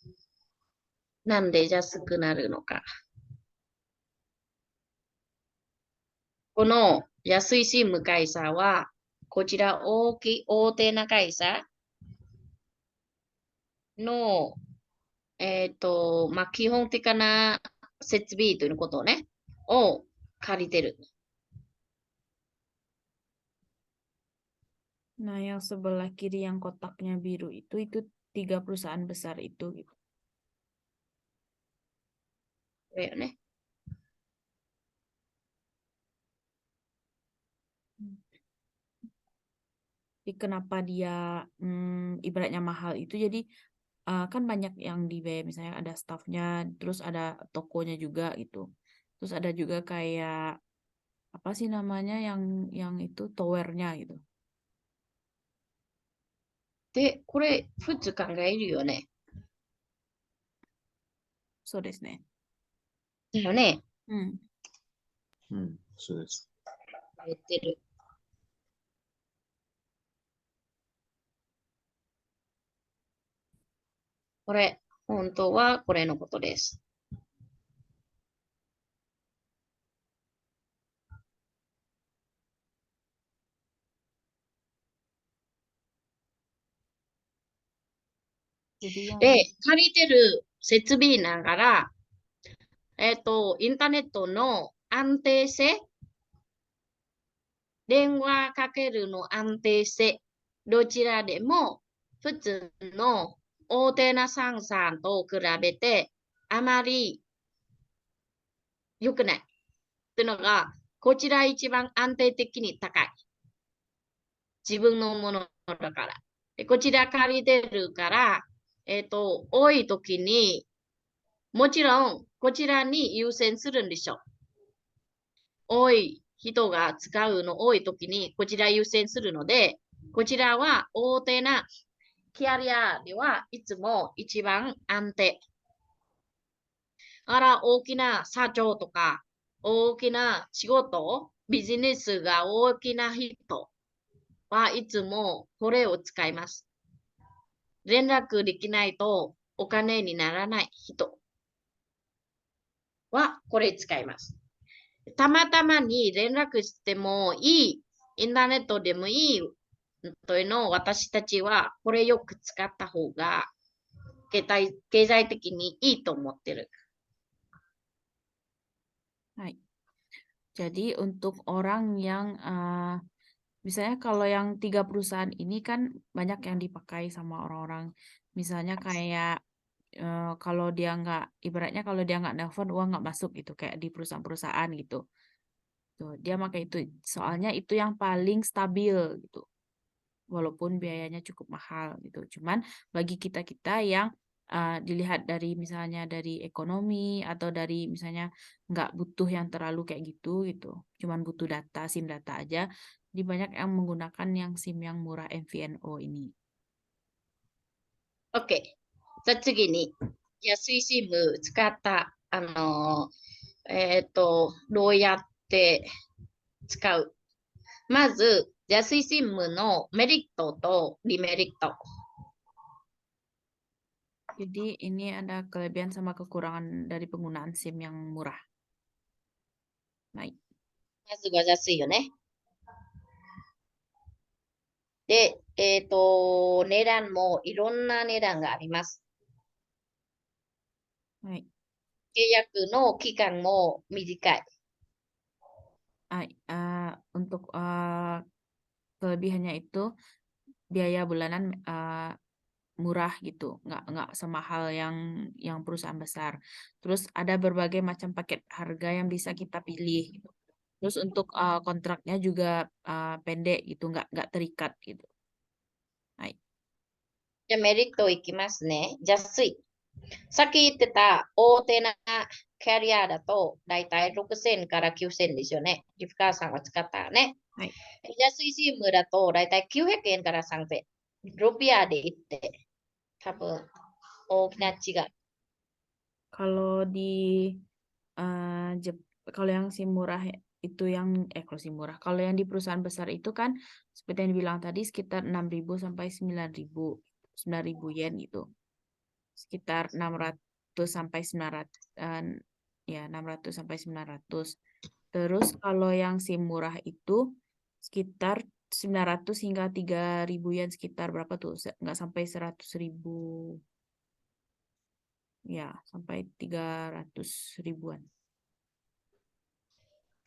なんで安くなるのか。この安い SIM 会社は、こちら大手な会社の、基本的な設備ということね、を借りてる。 Nah, yang sebelah kiri yang kotaknya biru itu 3 perusahaan besar itu gitu. これよね。 Jadi kenapa dia ibaratnya mahal itu jadi kan banyak yang dibayar, misalnya ada staffnya, terus ada tokonya juga gitu. Terus ada juga kayak apa sih namanya yang itu towernya gitu. で、これ、普通考えるよね。 そうですね。だよね。そうです。言ってる。これ、本当はこれのことです。 Jadi yang で、借りてる設備ながら、インターネットの安定性、電話かけるの安定性、どちらでも普通の大手なサンさんと比べてあまり良くない。というのが、こちら一番安定的に高い。自分のものだから。でこちら借りてるから、多い時に、もちろんこちらに優先するんでしょう。多い人が使うの多い時にこちら優先するので、こちらは大手なキャリアではいつも一番安定。あら、大きな社長とか、大きな仕事、ビジネスが大きな人はいつもこれを使います。連絡できないとお金にならない人はこれ使います。たまたまに連絡してもいい、インターネットでもいいというのを私たちはこれよく使った方が経済的にいいと思ってる。 Hai. Jadi untuk orang yang misalnya kalau yang 3 perusahaan ini kan banyak yang dipakai sama orang-orang. Misalnya kayak kalau dia nggak, ibaratnya kalau dia nggak nelpon uang nggak masuk gitu kayak di perusahaan-perusahaan gitu. Tuh, dia pakai itu soalnya itu yang paling stabil gitu. Walaupun biayanya cukup mahal gitu. Cuman bagi kita-kita yang dilihat dari misalnya dari ekonomi atau dari misalnya nggak butuh yang terlalu kayak gitu, cuman butuh data, SIM data aja, jadi banyak yang menggunakan yang SIM yang murah MVNO ini. OK。じゃあ次に、安いシム使った、どうやって使う。まず、安いシムのメリットとデメリット。 Jadi ini ada kelebihan sama kekurangan dari penggunaan SIM yang murah. Baik. まずは安いよね。で、値段もいろんな値段があります。 Baik. 契約の期間も短い。 Untuk kelebihannya itu biaya bulanan murah gitu, nggak semahal yang perusahaan besar. Terus ada berbagai macam paket harga yang bisa kita pilih gitu. Terus untuk kontraknya juga pendek gitu, nggak terikat gitu. Baik. じゃあメリットいきますね。安い。さっき言ってた大手なキャリアだとだいたい6000から9000ですよね。リフカーさんが使ったらね。はい。安いシムだとだいたい900円から3000。ルピアで言って多分大きな違い。 Kalau di kalau yang SIM murah itu kalau SIM murah, kalau yang di perusahaan besar itu kan seperti yang dibilang tadi sekitar 6.000 sampai 9.000 yen gitu. Sekitar 600 sampai 900 ya 600 sampai 900. Terus kalau yang SIM murah itu sekitar 900 hingga 3.000 yen, sekitar berapa tuh? Nggak sampai 100.000. Ya, sampai 300 ribuan.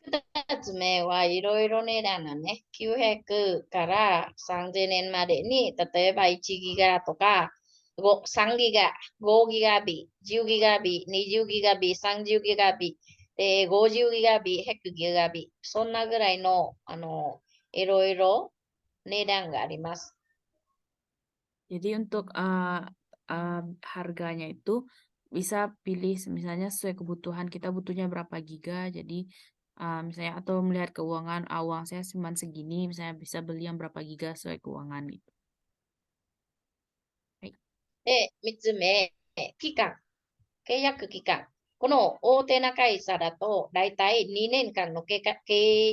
2つ目はいろいろ値段がね、900から3000円までに、例えば1ギガとか、3ギガ、5ギガビ、10ギガビ、20ギガビ、30ギガビ、50ギガビ、100ギガビ、そんなぐらいの、いろいろ値段があります。 Jadi untuk harganya itu bisa pilih misalnya sesuai kebutuhan kita butuhnya berapa giga. Jadi misalnya atau melihat keuangan, uang saya cuma segini, misalnya bisa beli yang berapa giga sesuai keuangan gitu. で、3つ目、期間、契約期間。この大手な会社だと、だいたい2年間の契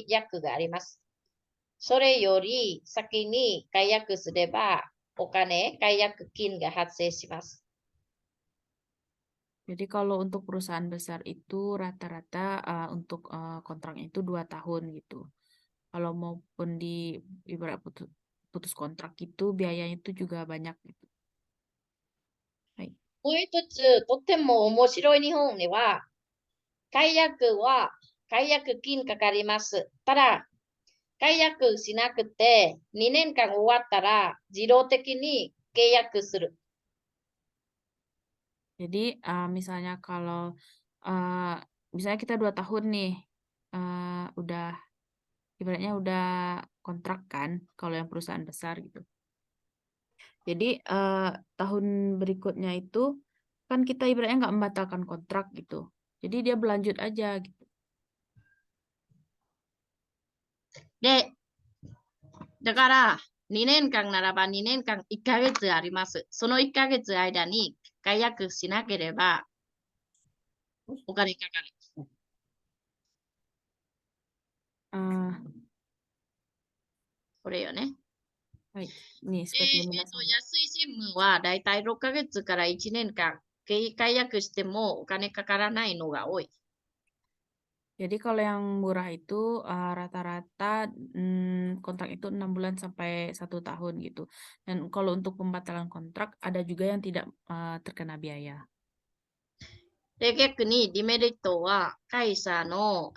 約があります。それより先に解約すれば、解約金が発生します。 Jadi kalau untuk perusahaan besar itu rata-rata untuk kontraknya itu 2 tahun gitu. Kalau maupun di ibarat putus kontrak itu biayanya itu juga banyak gitu. もう一つ、とっても面白い日本では、解約金かかります。ただ、解約しなくて2年間終わったら自動的に契約する。 Jadi misalnya kalau misalnya kita 2 tahun nih udah ibaratnya udah kontrak kan kalau yang perusahaan besar gitu. Jadi tahun berikutnya itu kan kita ibaratnya nggak membatalkan kontrak gitu. Jadi dia berlanjut aja gitu. で、だから2年間ならば2年間1ヶ月あります。その1ヶ月間に解約しなければお金かかる。 これよね。 Nih seperti yang皆さん 安いシムはだいたい6ヶ月から1年間解約してもお金かからないのが多い。 Jadi kalau yang murah itu rata-rata kontrak itu 6 bulan sampai 1 tahun gitu. Dan kalau untuk pembatalan kontrak ada juga yang tidak terkena biaya. で、逆にデメリットは会社の、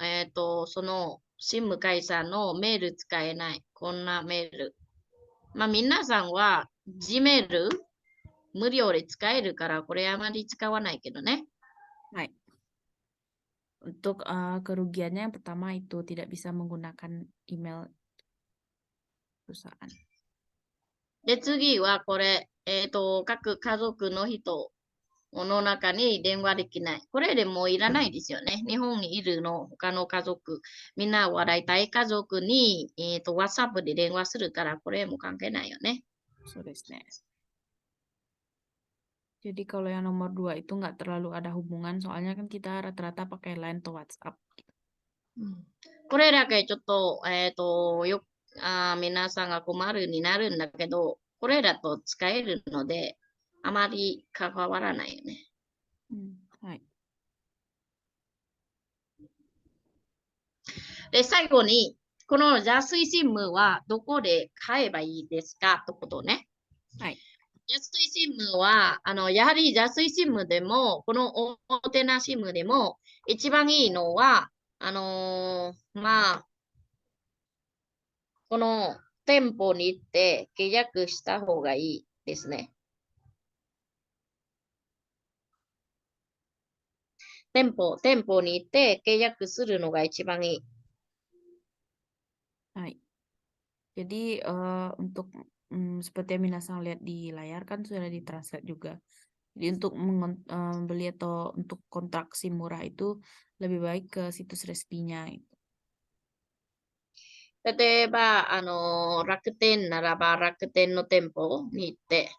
そのシム会社のメール使えない。こんなメール。まあ皆さんは Gmail 無料で使えるからこれあまり使わないけどね。 Baik. Untuk kerugiannya yang pertama itu tidak bisa menggunakan email perusahaan. で、次はこれ、各家族の人の中に電話できない。これでもういらないですよね。日本にいるの他の家族、みんなは大体家族に、WhatsApp で電話するからこれも関係ないよね。そうですね。Jadi kalau yang nomor 2 itu nggak terlalu ada hubungan, soalnya kan kita rata-rata pakai Line atau WhatsApp. これだけちょっと、皆さんが困るになるんだけど、これだと使えるので、あまり関わらないよね。はい。で、最後に、この邪水新聞はどこで買えばいいですかってことね。はい。邪水新聞は、やはり邪水新聞でも、この大手な新聞でも、一番いいのは、この店舗に行って契約した方がいいですね。店舗に行って契約するのが一番いい。Hai. Jadi untuk seperti yang minasang lihat di layar kan sudah ditranslate juga. Jadi untuk membeli atau untuk kontrak SIM murah itu lebih baik ke situs resminya. 例えば、楽天ならば楽天の店舗に行って、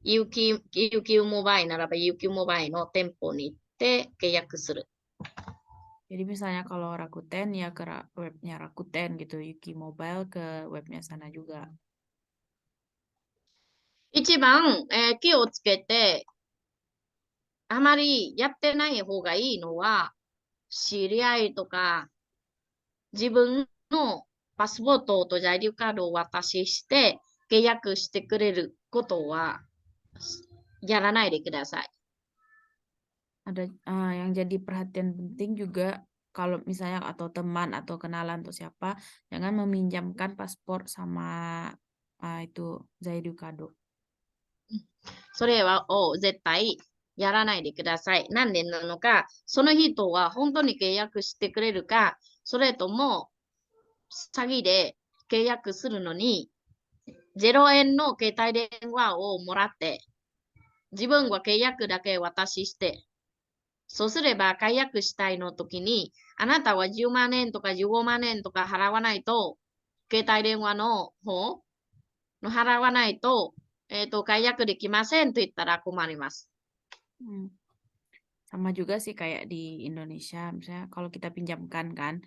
UQ モバイルならば UQ モバイルの店舗に行って契約する。 Jadi misalnya kalau Rakuten ya ke webnya Rakuten gitu, Yuki Mobile ke webnya sana juga. 一番、気をつけて、あまりやってない方がいいのは、知り合いとか、自分のパスポートと在留カードを渡して契約してくれることはやらないでください。 Ada yang jadi perhatian penting juga kalau misalnya atau teman atau kenalan atau siapa, jangan meminjamkan paspor sama itu Zaidu Kado. それを絶対やらないでください。なんでなのか、その人は本当に契約してくれるか、それとも詐欺で契約するのに0円の携帯電話をもらって、自分は契約だけ渡して、そうすれば解約したいの時に、あなたは10万円とか15万円とか払わないと、携帯電話の方の払わないと、解約できませんと言ったら困ります。Sama juga sih kayak di Indonesia, misalnya kalau kita pinjamkan kan,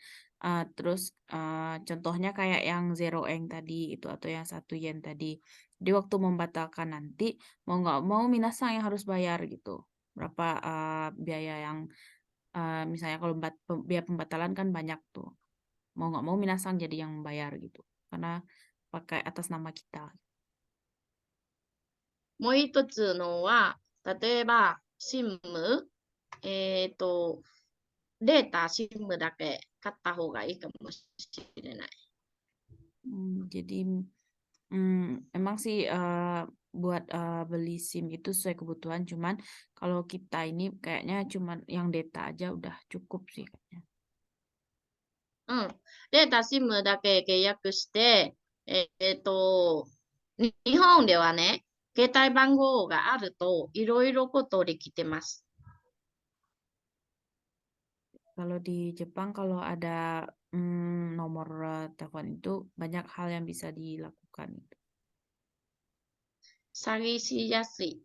terus contohnya kayak yang 0 yen tadi itu atau yang 1 yen tadi. Di waktu membatalkan nanti mau nggak mau minasang yang harus bayar gitu. Berapa biaya yang misalnya kalau biaya pembatalan kan banyak tuh. Mau nggak mau minasang jadi yang bayar gitu. Karena pakai atas nama kita. もう一つのは、例えば、SIM、データ SIM だけ買った方がいいかもしれない。Jadi emang sih buat beli SIM itu sesuai kebutuhan, cuman kalau kita ini kayaknya cuman yang data aja udah cukup sih kayaknya. データ SIM だけ契約して、日本ではね、携帯番号があるといろいろことできてます。 Kalau di Jepang kalau ada nomor telepon itu banyak hal yang bisa dilakukan. 詐欺しやすい。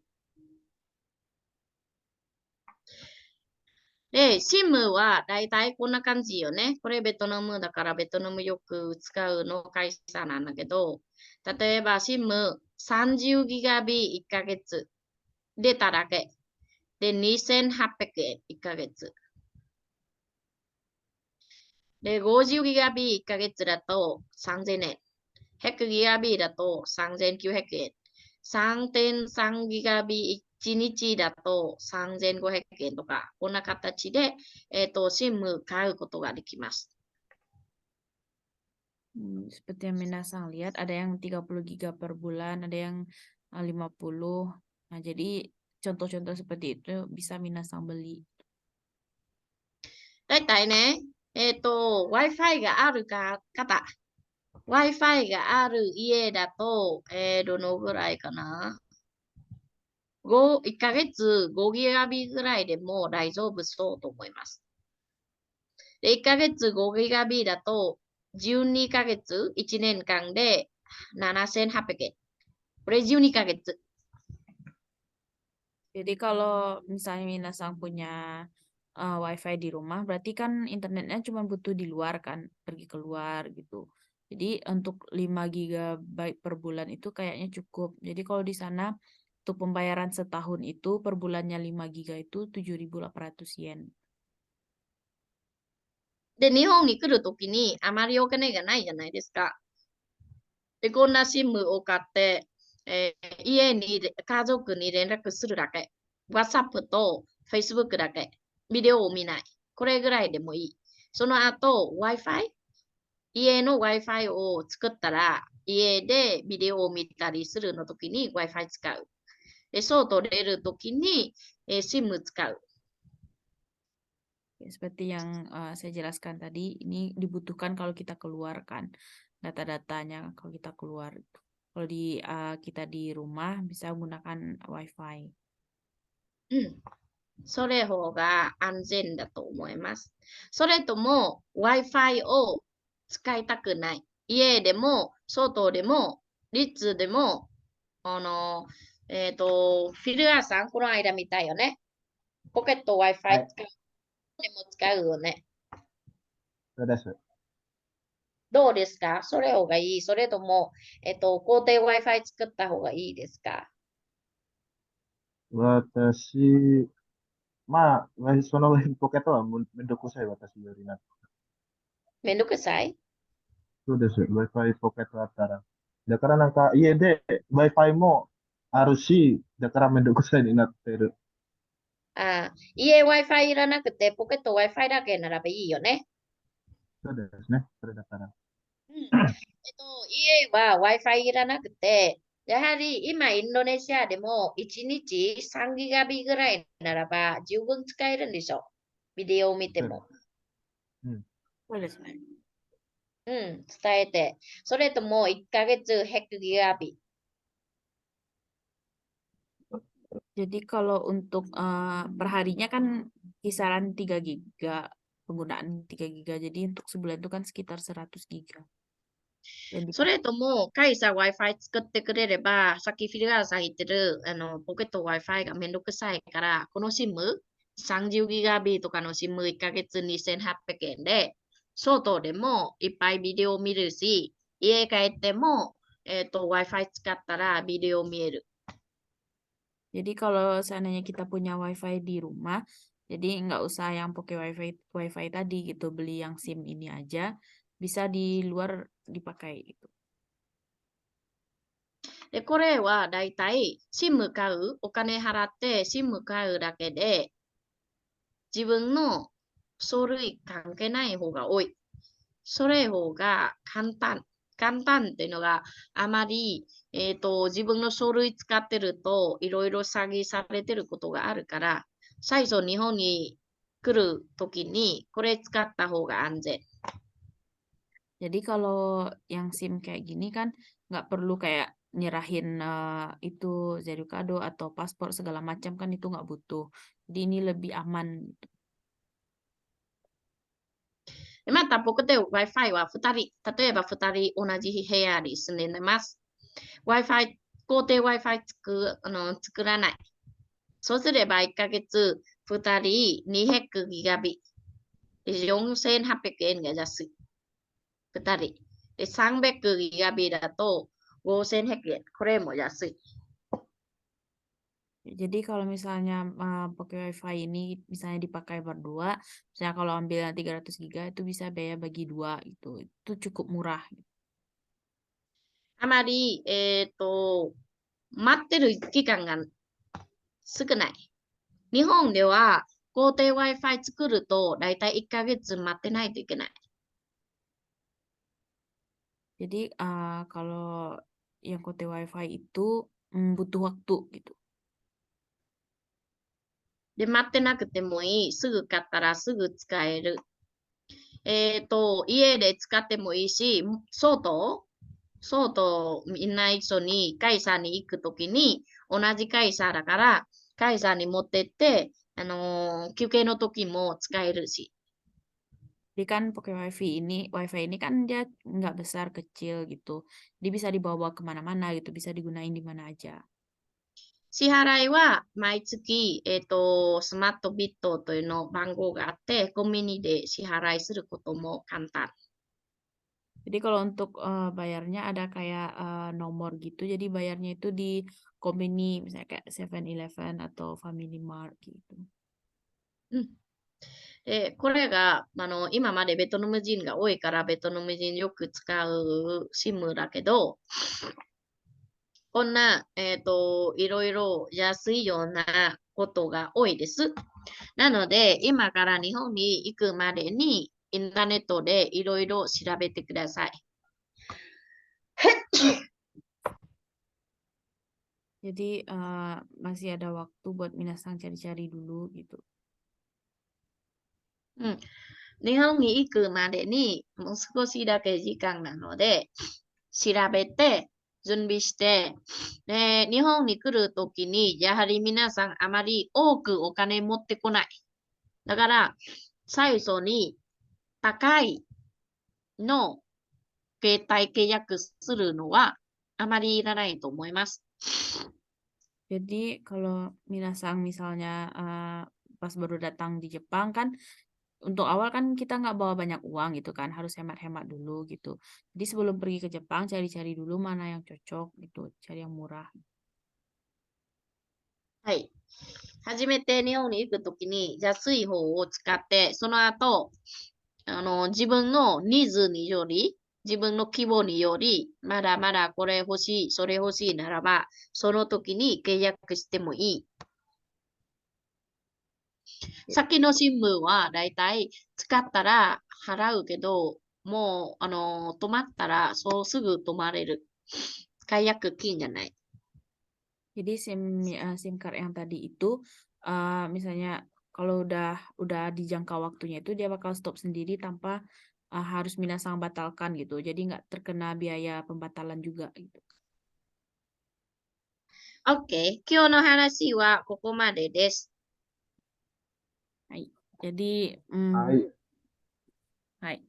で、SIM はだいたいこんな感じよね。これベトナムだからベトナムよく使うの会社なんだけど、例えば SIM30 ギガビ1ヶ月。データだけ。で、2800円1ヶ月。で、50ギガビ1ヶ月だと3000円。100ギガビだと3900円。3.3 ギガビ1日だと3500円とか、こんな形で、SIM 買うことができます。Seperti yang minasang lihat, ada yang 30 giga per bulan, ada yang 50. Nah, jadi contoh-contoh seperti itu bisa minasang beli. だいたいね、Wi-Fi がある方、Wi-Fi がある家だと、どのぐらいかな。1ヶ月5ギガビぐらいでも大丈夫そうと思います。で、1ヶ月5ギガビだと、12ヶ月、1年間で7800円。これ12ヶ月。Jadi kalau misalnya Minasang punya wifi di rumah, berarti kan internetnya cuma butuh di luar kan, pergi keluar gitu. Jadi untuk 5 GB per bulan itu kayaknya cukup. Jadi kalau di sana untuk pembayaran setahun itu per bulannya 5 GB itu 7.800 yen. で、日本に来るときにあまりお金がないじゃないですか。で、こんな SIM を買って、家に家族に連絡するだけ。WhatsApp と Facebook だけ。ビデオを見ない。これぐらいでもいい。その後、Wi-Fi? 家の Wi-Fi を作ったら、家でビデオを見たりするの時に Wi-Fi 使う。で、外出る時に、SIM 使う。 Ya, seperti yang saya jelaskan tadi, ini dibutuhkan kalau kita keluarkan data-datanya kalau kita keluar. Kalau kita di rumah bisa menggunakan wifi. うん。それ方が安全だと思います。それとも Wi-Fi を使いたくない。家でも、外でも、立でも、フィルアーさん、この間見たよね。ポケット Wi-Fi はい使う。でも使うよね。そうです。どうですか？それ方がいい。それとも、公邸 Wi-Fi 作った方がいいですか？私、まあ、そのポケットはめんどくさい私よりな。めんどくさい？そうです。Wi-Fi ポケットあったら。だからなんか家で Wi-Fi もあるし、だからめんどくさいになってる。ああ、家 Wi-Fi いらなくて、ポケット Wi-Fi だけならばいいよね。そうですね。それだから。うん。家は Wi-Fi いらなくて、やはり今インドネシアでも1日3ギガビぐらいならば十分使えるんでしょ。ビデオを見ても。そうですね。うん、伝えて。それとも1ヶ月100ギガビ。 Jadi kalau untuk perharinya kan kisaran 3 giga, penggunaan 3 giga. Jadi untuk sebulan itu kan sekitar 100 giga. それとも、会社 Wi-Fi 作ってくれれば、さっきフィルガーさん言ってる、ポケット Wi-Fi がめんどくさいから、この SIM、30 ギガビとかの SIM1 ヶ月2800円で、外でもいっぱいビデオ見るし、家帰っても、Wi-Fi 使ったらビデオ見える。 Jadi kalau seandainya kita punya wifi di rumah, jadi nggak usah yang pakai wifi tadi gitu, beli yang SIM ini aja, bisa di luar dipakai gitu. で、これはだいたい SIM 買う、お金払って SIM 買うだけで、自分の書類関係ない方が多い。それ方が簡単。簡単っていうのがあまり、自分の書類使ってるといろいろ詐欺されてることがあるから、最初日本に来るときにこれ使った方が安全。 Jadi kalau yang SIM kayak gini kan nggak perlu kayak nyerahin itu Zerukado atau paspor segala macam kan itu nggak butuh. Jadi ini lebih aman gitu. でまた、僕で Wi-Fi は2人、例えば2人同じ部屋に住んでます。Wi-Fi、公邸 Wi-Fi 作らない。そうすれば1ヶ月2人200ギガビ。4800円が安い。2人。で、300ギガビだと5100円。これも安い。 Jadi kalau misalnya pakai wifi ini misalnya dipakai berdua, misalnya kalau ambil 300 giga itu bisa biaya bagi 2 gitu. Itu cukup murah. あまり、待ってる期間が少ない。日本では公邸 Wi-Fi 作るとだいたい1ヶ月待ってないといけない。 Jadi kalau yang kote wifi itu butuh waktu gitu. で、待ってなくてもいい。すぐ買ったらすぐ使える。家で使ってもいいし、外みんな一緒に会社に行くときに、同じ会社だから、会社に持ってって、休憩の時も使えるし。 Jadi kan pakai wifi ini kan dia nggak besar kecil gitu. Dia bisa dibawa kemana-mana gitu, bisa digunain di mana aja. 支払いは毎月、スマートビットというの番号があって、コンビニで支払いすることも簡単。 Jadi kalau untuk bayarnya ada kayak nomor gitu, jadi bayarnya itu di kombini, misalnya kayak 7-Eleven atau Family Mart gitu. で、これが、今までベトナム人が多いからベトナム人よく使う SIM だけど、こんな、いろいろ安いようなことが多いです。なので、今から日本に行くまでにインターネットでいろいろ調べてください。 Jadi masih ada waktu buat minasang cari-cari dulu gitu. 日本に行くまでにもう少しだけ時間なので、調べて、準備して、で、日本に来るときに、やはり皆さんあまり多くお金持ってこない。だから、最初に高いの携帯契約するのはあまりいらないと思います。 Jadi kalau minasang misalnya pas baru datang di Jepang kan, untuk awal kan kita nggak bawa banyak uang gitu kan, harus hemat-hemat dulu gitu. Jadi sebelum pergi ke Jepang cari-cari dulu mana yang cocok gitu, cari yang murah. はい。初めて日本に行くときに安い方を使って、その後、自分のニーズにより、自分の規模により、まだまだこれ欲しい、それ欲しいならば、その時に契約してもいい。先の新聞はだいたい使ったら払うけど、もう、止まったらそうすぐ止まれる。解約金じゃない。 Jadi SIM card yang tadi itu misalnya kalau udah dijangka waktunya itu dia bakal stop sendiri tanpa harus minasang batalkan gitu. Jadi nggak terkena biaya pembatalan juga gitu. OK、今日の話はここまでです。 Jadi はい。 hai.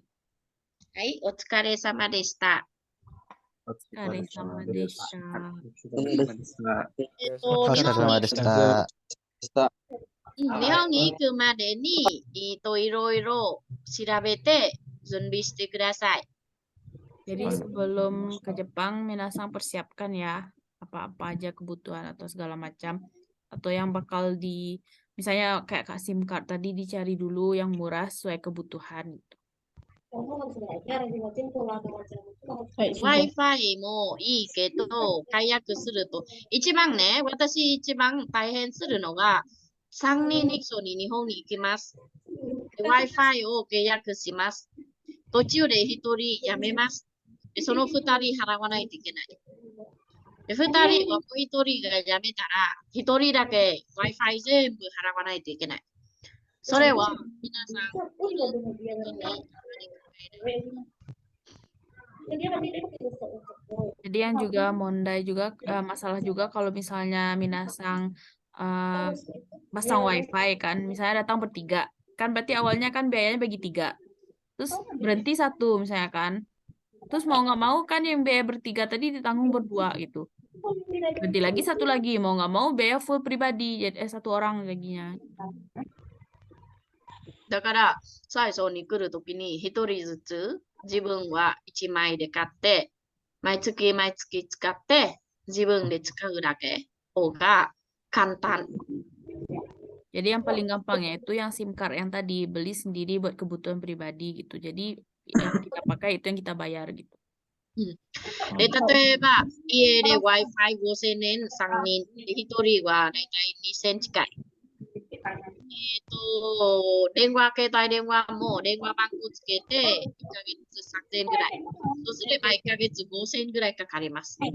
はい、お疲れ様でした。 Otsukare sama desha. お疲れ様でした。日本に行くまでに、いろいろ調べて準備してください。 Jadi sebelum ke Jepang, minasang persiapkan ya apa-apa aja kebutuhan atau segala macam. Atau yang bakal misalnya kayak SIM card tadi dicari dulu yang murah sesuai kebutuhan gitu. Wi-Fi もいいけど、解約すると、私一番大変するのが、3人一緒に日本に行きます。で Wi-Fi を契約します。途中で1人辞めます。でその2人払わないといけない。で2人はもう1人が辞めたら、1人だけ Wi-Fi 全部払わないといけない。それは皆さん、来る時にあまり考えない。 Jadi yang juga mondai juga masalah juga kalau misalnya minasang pasang wifi kan, misalnya datang bertiga, kan berarti awalnya kan biayanya bagi 3, terus berhenti 1 misalnya kan, terus mau nggak mau kan yang biaya bertiga tadi ditanggung berdua gitu, berhenti lagi 1 lagi, mau nggak mau biaya full pribadi, jadi 1 orang gajinya. だから最初に来るときに1人ずつ自分は1枚で買って毎月毎月使って自分で使うだけ方が簡単。 Jadi yang paling gampangnya itu yang SIM card yang tadi beli sendiri buat kebutuhan pribadi gitu. Jadi yang kita pakai itu yang kita bayar gitu. で例えば家で Wi-Fi5000 円3人で1人はだいたい2000近い。電話、携帯電話も電話番号つけて1ヶ月3000円ぐらい。そうすれば1ヶ月5000円ぐらいかかります。その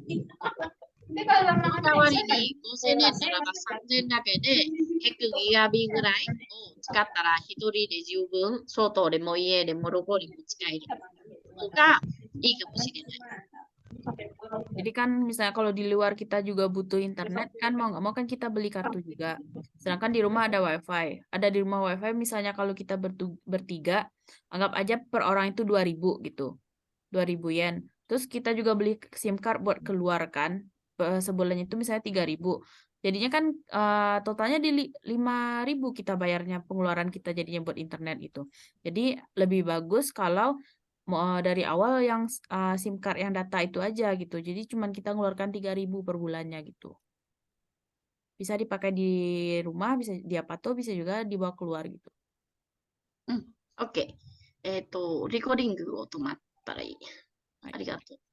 代わりに5000円ならば3000円だけで100ギガビぐらいを使ったら1人で十分外でも家でもどこにも使えるのがいいかもしれない。 Jadi kan misalnya kalau di luar kita juga butuh internet kan mau nggak mau kan kita beli kartu juga. Sedangkan di rumah ada wifi. Ada di rumah wifi misalnya kalau kita bertiga, anggap aja per orang itu 2.000 gitu. 2.000 yen. Terus kita juga beli SIM card buat keluar kan. Sebulan itu misalnya 3.000. Jadinya kan totalnya di 5.000 kita bayarnya pengeluaran kita jadinya buat internet gitu. Jadi lebih bagus kalau dari awal yang SIM card yang data itu aja gitu. Jadi cuman kita ngeluarkan 3.000 per bulannya gitu. Bisa dipakai di rumah, bisa di Apato, bisa juga dibawa keluar gitu. うん。OK。リコーディングを止まったらいい。はいありがとう。